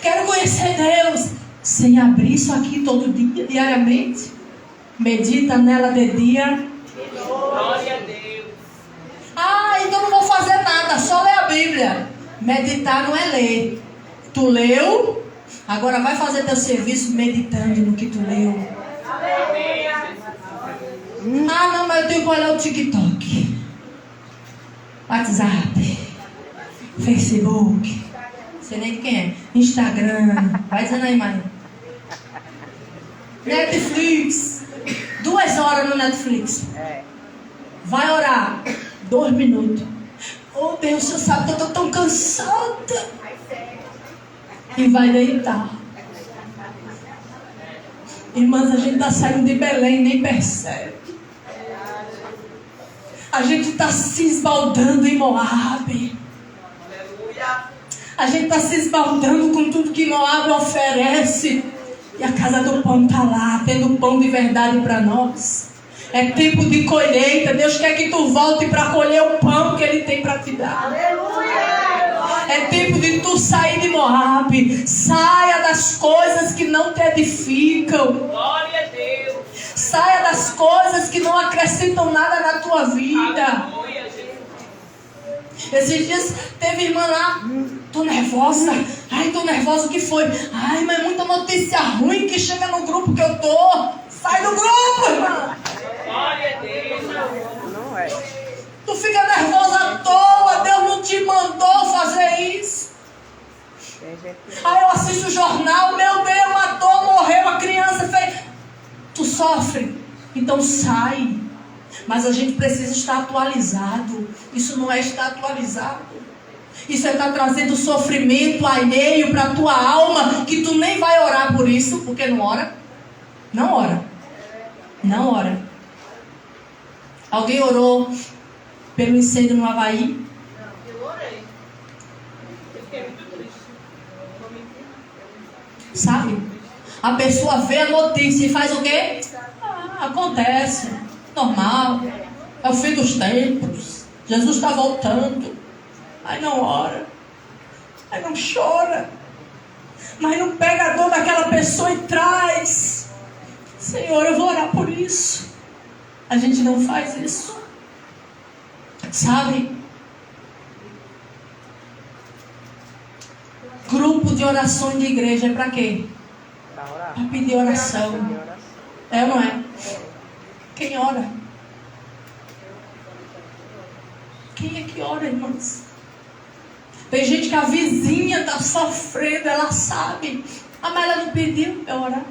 Quero conhecer Deus sem abrir isso aqui todo dia, diariamente. Medita nela de dia. Glória a Deus. Então não vou fazer nada, só ler a Bíblia. Meditar não é ler. Tu leu, agora vai fazer teu serviço meditando no que tu leu. Não, mas eu tenho que olhar o TikTok, WhatsApp, Facebook, não sei nem de quem é, Instagram, vai dizendo aí, mãe. Netflix, 2 horas no Netflix. Vai orar, 2 minutos. Oh Deus, você sabe que eu estou tão cansada. E vai deitar. Irmãs, a gente está saindo de Belém, nem percebe. A gente está se esbaldando em Moabe. A gente está se esbaldando com tudo que Moabe oferece. E a casa do pão está lá, tendo pão de verdade para nós. É tempo de colheita. Deus quer que tu volte para colher o pão que Ele tem para te dar. Aleluia. É tempo de tu sair de Moabe. Saia das coisas que não te edificam. Glória a Deus. Saia das coisas que não acrescentam nada na tua vida. Aleluia, Jesus. Esses dias teve irmã lá, tô nervosa. Ai, tô nervosa, o que foi? Ai, mas muita notícia ruim que chega no grupo que eu tô. Sai do grupo, irmã. Glória a Deus. Não é. Tu fica nervosa à toa, Deus não te mandou fazer isso. Tem gente que... Aí eu assisto o jornal, meu Deus, matou, morreu, a criança fez... Tu sofre, então sai. Mas a gente precisa estar atualizado. Isso não é estar atualizado. Isso é estar trazendo sofrimento alheio para a tua alma, que tu nem vai orar por isso, porque não ora. Não ora. Não ora. Alguém orou pelo incêndio no Havaí? Eu orei. Eu fiquei muito triste. Sabe? A pessoa vê a notícia e faz o quê? Acontece. Normal. É o fim dos tempos. Jesus está voltando. Aí não ora. Aí não chora. Mas não pega a dor daquela pessoa e traz. Senhor, eu vou orar por isso. A gente não faz isso. Sabe? Grupo de orações de igreja é para quê? Pra orar. Para pedir oração. Tem oração. É ou não é? Quem ora? Quem é que ora, irmãos? Tem gente que a vizinha está sofrendo, ela sabe. Ah, mas ela não pediu para orar.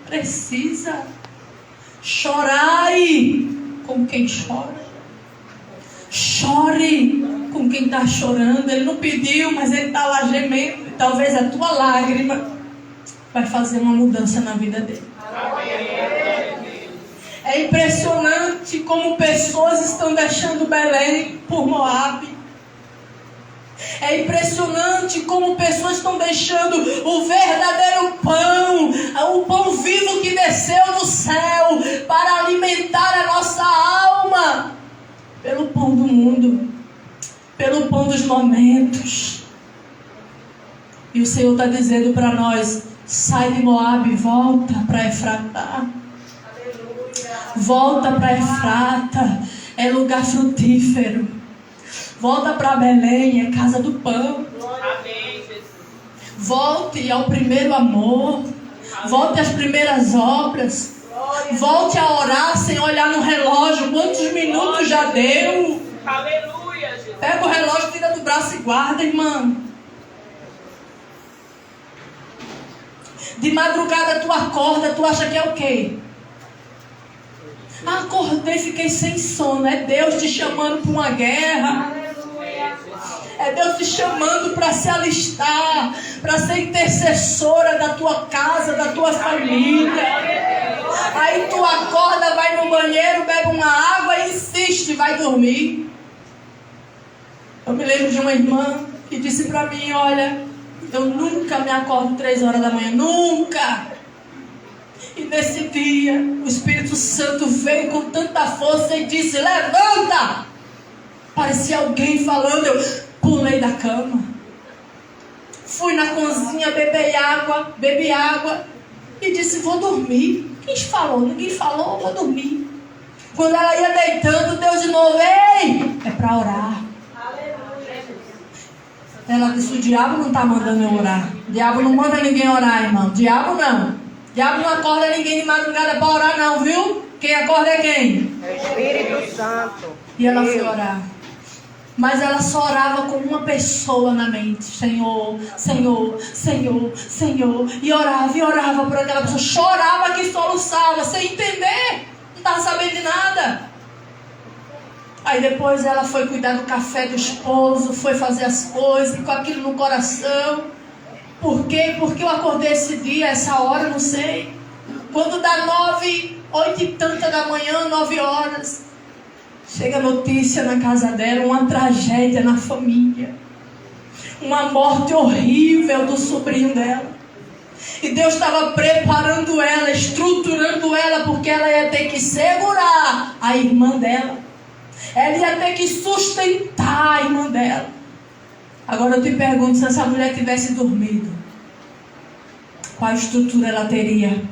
Precisa. Chorai com quem chora. Chore com quem está chorando. Ele não pediu, mas ele está lá gemendo. E talvez a tua lágrima vai fazer uma mudança na vida dele. É impressionante como pessoas estão deixando Belém por Moabe. É impressionante como pessoas estão deixando o verdadeiro pão, o pão vivo que desceu do céu para alimentar a nossa alma, pelo pão do mundo, pelo pão dos momentos. E o Senhor está dizendo para nós: sai de Moabe, volta para Efratá. Volta para Efrata, é lugar frutífero. Volta para Belém, é casa do pão. Amém, Jesus. Volte ao primeiro amor. Volte às primeiras obras. Volte a orar sem olhar no relógio. Quantos minutos já deu? Aleluia, Jesus. Pega o relógio, tira do braço e guarda, irmão. De madrugada tu acorda, tu acha que é o quê? Acordei, fiquei sem sono. É Deus te chamando para uma guerra. É Deus te chamando para se alistar, para ser intercessora da tua casa, da tua família. Aí tu acorda, vai no banheiro, bebe uma água e insiste, vai dormir. Eu me lembro de uma irmã que disse para mim: olha, eu nunca me acordo 3 horas da manhã, nunca. E nesse dia, o Espírito Santo veio com tanta força e disse: levanta! Parecia alguém falando. Eu pulei da cama. Fui na cozinha, bebi água. E disse: vou dormir. Quem falou? Ninguém falou, vou dormir. Quando ela ia deitando, Deus de novo: ei, é para orar. Ela disse: o diabo não está mandando eu orar. O diabo não manda ninguém orar, irmão. Diabo não. Diabo não acorda ninguém de madrugada para orar, não, viu? Quem acorda é quem? É o Espírito Santo. E ela foi orar. Mas ela só orava com uma pessoa na mente: Senhor, Senhor, Senhor, Senhor. E orava por aquela pessoa. Chorava que soluçava, sem entender. Não estava sabendo de nada. Aí depois ela foi cuidar do café do esposo, foi fazer as coisas, com aquilo no coração. Por quê? Porque eu acordei esse dia, essa hora, não sei. Quando dá 9, 8 e tanta da manhã, 9 horas, chega a notícia na casa dela, uma tragédia na família. Uma morte horrível do sobrinho dela. E Deus estava preparando ela, estruturando ela, porque ela ia ter que segurar a irmã dela. Ela ia ter que sustentar a irmã dela. Agora eu te pergunto, se essa mulher tivesse dormido, qual estrutura ela teria?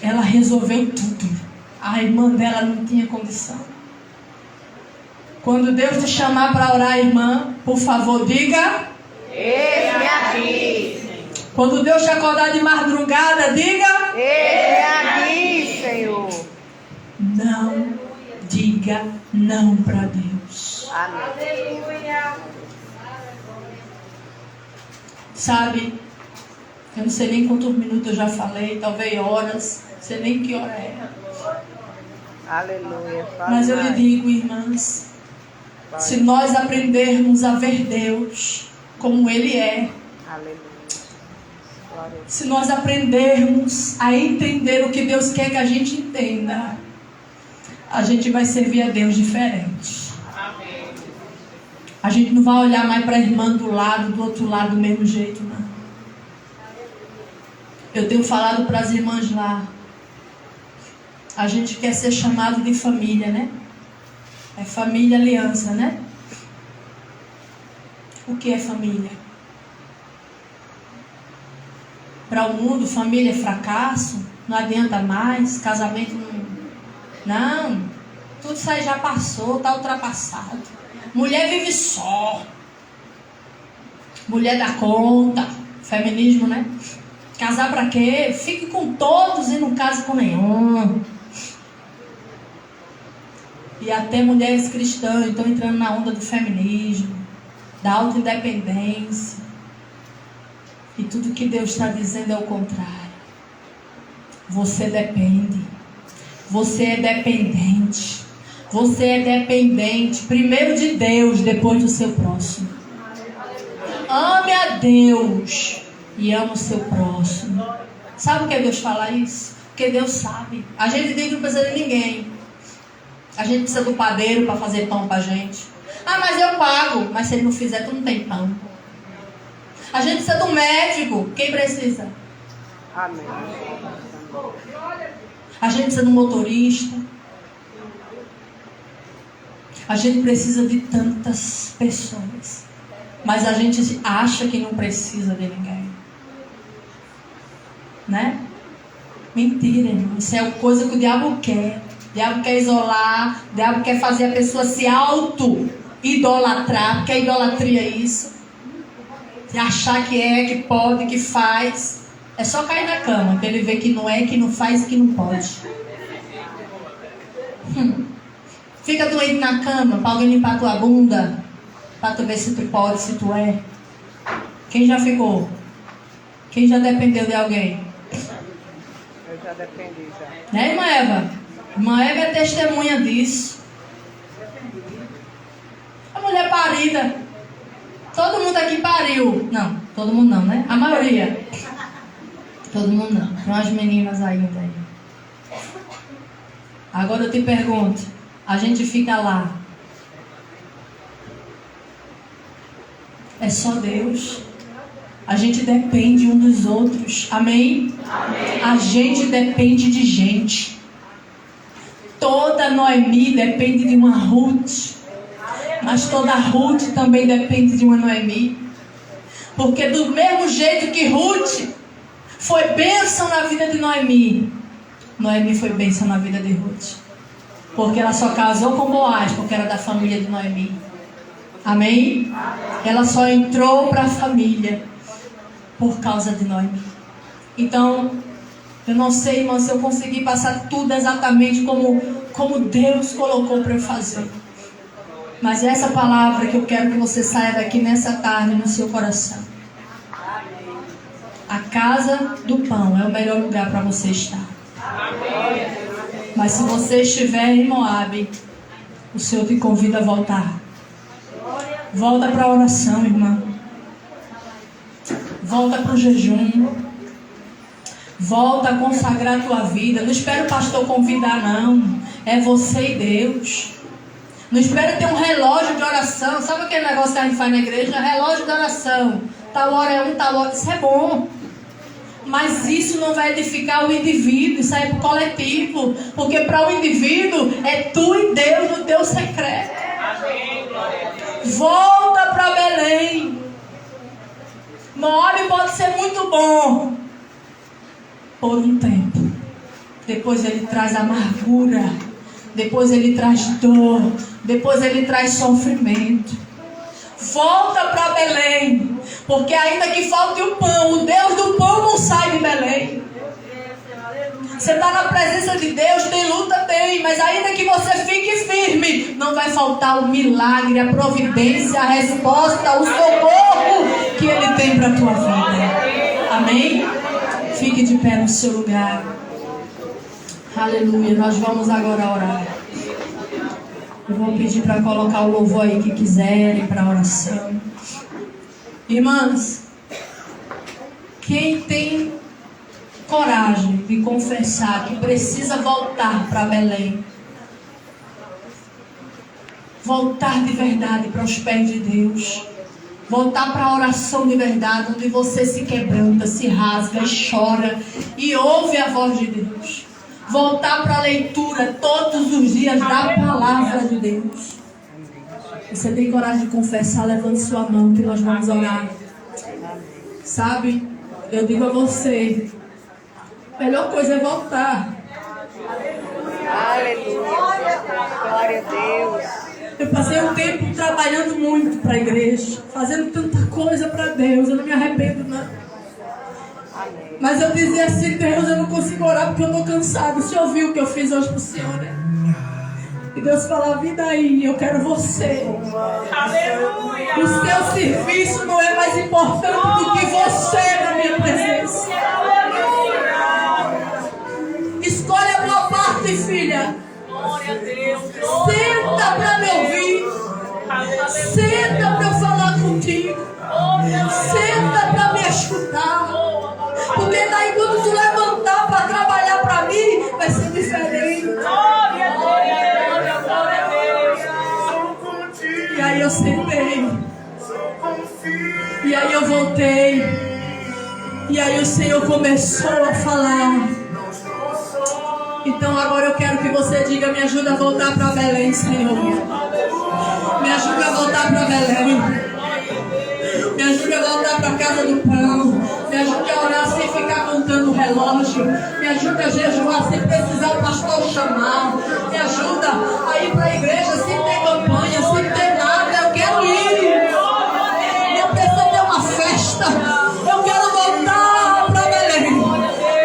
Ela resolveu tudo. A irmã dela não tinha condição. Quando Deus te chamar para orar, irmã, por favor, diga: eis-me aqui. Quando Deus te acordar de madrugada, diga: Eis-me aqui, Senhor. Não diga não para Deus. Amém. Sabe, eu não sei nem quantos minutos eu já falei, talvez horas, não sei nem que hora é. Aleluia. Mas eu lhe digo, irmãs, se nós aprendermos a ver Deus como Ele é, Aleluia. Glória. se nós aprendermos a entender o que Deus quer que a gente entenda, a gente vai servir a Deus diferente. A gente não vai olhar mais para a irmã do outro lado do mesmo jeito, não. Eu tenho falado para as irmãs lá, a gente quer ser chamado de família, né? É família, aliança, né? O que é família? Para o mundo, família é fracasso, não adianta mais, casamento não, tudo isso aí já passou, está ultrapassado. Mulher vive só, mulher dá conta, feminismo, né? Casar para quê? Fique com todos e não case com nenhum. E até mulheres cristãs estão entrando na onda do feminismo, da autoindependência. E tudo que Deus está dizendo é o contrário. Você depende. Você é dependente. Você é dependente, primeiro de Deus, depois do seu próximo. Ame a Deus e ame o seu próximo. Sabe por que Deus fala isso? Porque Deus sabe. A gente diz que não precisa de ninguém. A gente precisa do padeiro para fazer pão para a gente. Ah, mas eu pago. Mas se ele não fizer, tu não tem pão. A gente precisa do médico. Quem precisa? Amém. A gente precisa do motorista. A gente precisa de tantas pessoas. Mas a gente acha que não precisa de ninguém. Né? Mentira, irmão. Isso é coisa que o diabo quer. O diabo quer isolar. O diabo quer fazer a pessoa se auto-idolatrar. Porque a idolatria é isso. De achar que é, que pode, que faz. É só cair na cama para ele ver que não é, que não faz e que não pode. Fica doente na cama para alguém limpar a tua bunda, para tu ver se tu pode, se tu é. Quem já ficou? Quem já dependeu de alguém? Eu já dependi, já. Né, irmã Eva? Irmã Eva é testemunha disso. A mulher parida. Todo mundo aqui pariu. Não, todo mundo não, né? A maioria. Todo mundo não. Tem umas meninas ainda aí. Agora eu te pergunto. A gente fica lá. É só Deus. A gente depende um dos outros. Amém? Amém. A gente depende de gente. Toda Noemi depende de uma Ruth. Mas toda Ruth também depende de uma Noemi. Porque do mesmo jeito que Ruth foi bênção na vida de Noemi, Noemi foi bênção na vida de Ruth. Porque ela só casou com Boaz, porque era da família de Noemi. Amém? Ela só entrou para a família por causa de Noemi. Então, eu não sei, irmão, se eu conseguir passar tudo exatamente como Deus colocou para eu fazer. Mas é essa palavra que eu quero que você saia daqui nessa tarde no seu coração. A casa do pão é o melhor lugar para você estar. Mas se você estiver em Moabe, o Senhor te convida a voltar. Volta para a oração, irmã. Volta para o jejum. Volta a consagrar a tua vida. Não espera o pastor convidar, não. É você e Deus. Não espera ter um relógio de oração. Sabe aquele negócio que a gente faz na igreja? Relógio de oração. Tal hora é um, tal hora... Isso é bom. Mas isso não vai edificar o indivíduo. Isso aí é para o coletivo. Porque para o indivíduo é tu e Deus no teu secreto. Volta para Belém. Moabe pode ser muito bom por um tempo. Depois ele traz amargura. Depois ele traz dor. Depois ele traz sofrimento. Volta para Belém. Porque ainda que falte o pão, o Deus do pão não sai de Belém. Você está na presença de Deus, tem luta, tem. Mas ainda que você fique firme, não vai faltar o milagre, a providência, a resposta, o socorro que Ele tem para a tua vida. Amém? Fique de pé no seu lugar. Aleluia. Nós vamos agora orar. Eu vou pedir para colocar o louvor aí que quiserem para a oração. Irmãs, quem tem coragem de confessar que precisa voltar para Belém, voltar de verdade para os pés de Deus, voltar para a oração de verdade, onde você se quebranta, se rasga e chora e ouve a voz de Deus, voltar para a leitura todos os dias da palavra de Deus. Você tem coragem de confessar? Levante sua mão que nós vamos orar. Sabe, eu digo a você, a melhor coisa é voltar. Aleluia. Glória a Deus. Eu passei um tempo trabalhando muito para a igreja, fazendo tanta coisa para Deus, eu não me arrependo não. Mas eu dizia assim, Deus, eu não consigo orar porque eu estou cansado. Você ouviu o que eu fiz hoje para o Senhor, né? E Deus fala, vida aí, eu quero você. Aleluia. O seu serviço não é mais importante do que você na minha presença. Escolhe a boa parte, filha. Glória a Deus. Senta para me ouvir. Senta para eu falar contigo. Senta para me escutar. Porque daí quando tu levantar para trabalhar para mim, vai ser diferente. Glória a Deus. Glória a Deus. E aí eu sentei. E aí eu voltei. E aí o Senhor começou a falar. Então agora eu quero que você diga, me ajuda a voltar para Belém, Senhor. Me ajuda a voltar para Belém. Me ajuda a voltar para a casa do pão. Me ajuda a orar sem ficar contando o relógio. Me ajuda a jejuar sem precisar o pastor chamar. Me ajuda a ir para a igreja sem ter campanha, sem ter nada. Eu quero ir. Não precisa ter uma festa. Eu quero voltar para Belém.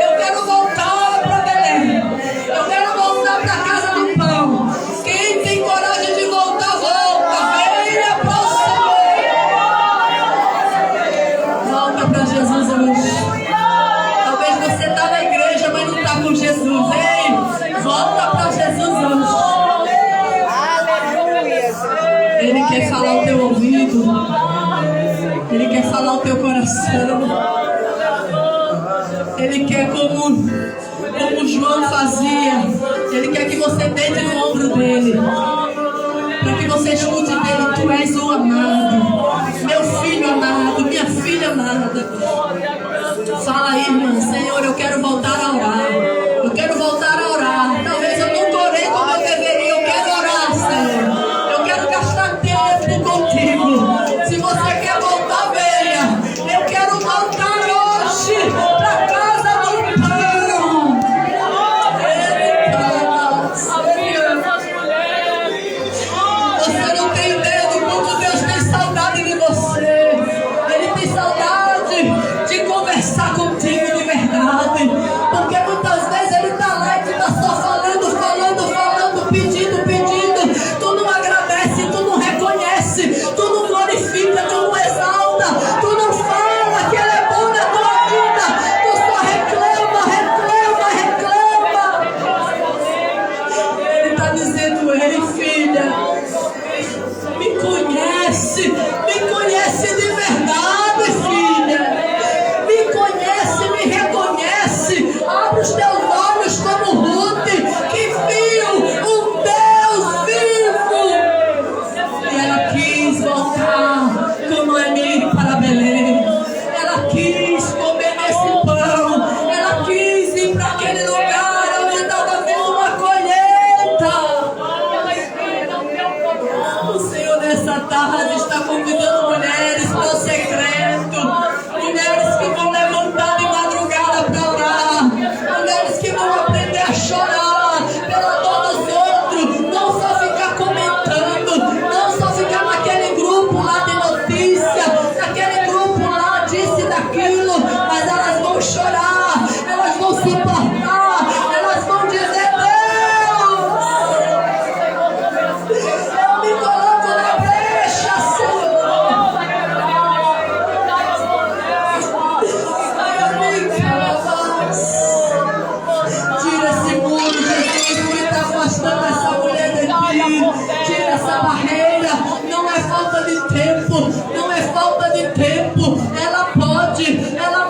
Eu quero voltar para Belém. Eu quero voltar para a casa do pão. Quem tem coragem de voltar, volta. Venha para o Senhor. Volta para Jesus hoje. Talvez você está na igreja, mas não está com Jesus. Ei, volta para Jesus hoje. Aleluia. Ele quer falar o teu ouvido. Ele quer falar o teu coração. Ele quer como João fazia. Ele quer que você deite no ombro dele, para que você escute dele. Tu és o amado, meu filho amado, minha filha amada. Fala aí, irmã. Senhor, eu quero voltar a orar. Eu quero voltar a orar. Talvez eu não orei como eu deveria. Eu quero orar, Senhor. Eu quero gastar tempo contigo. Se você quer voltar, venha. Eu quero voltar hoje para a casa do pão. Você não tem ideia do quanto Deus tem saudade de você. Ele tem saudade de conversar contigo de verdade. Porque muitas vezes Ele está lá e tu está só falando, pedindo. Tu não agradece, tu não reconhece, tu não glorifica, tu não exalta, tu não fala que Ele é bom na tua vida. Tu só reclama. Ele está dizendo, ei filha, me conhece de verdade, filha. Me conhece aquilo, mas elas vão chorar, elas vão suportar, elas vão dizer: Deus, eu me coloco na brecha, Senhor. Tira esse muro, Jesus, que está afastando essa mulher daqui. Tira essa barreira. Não é falta de tempo, não é falta de tempo. Ela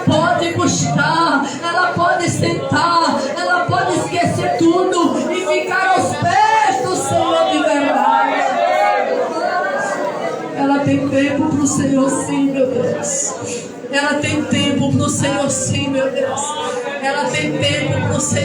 pode buscar, ela pode sentar, ela pode esquecer tudo e ficar aos pés do Senhor de verdade. Ela tem tempo para o Senhor, sim, meu Deus. Ela tem tempo para o Senhor, sim, meu Deus. Ela tem tempo para o Senhor.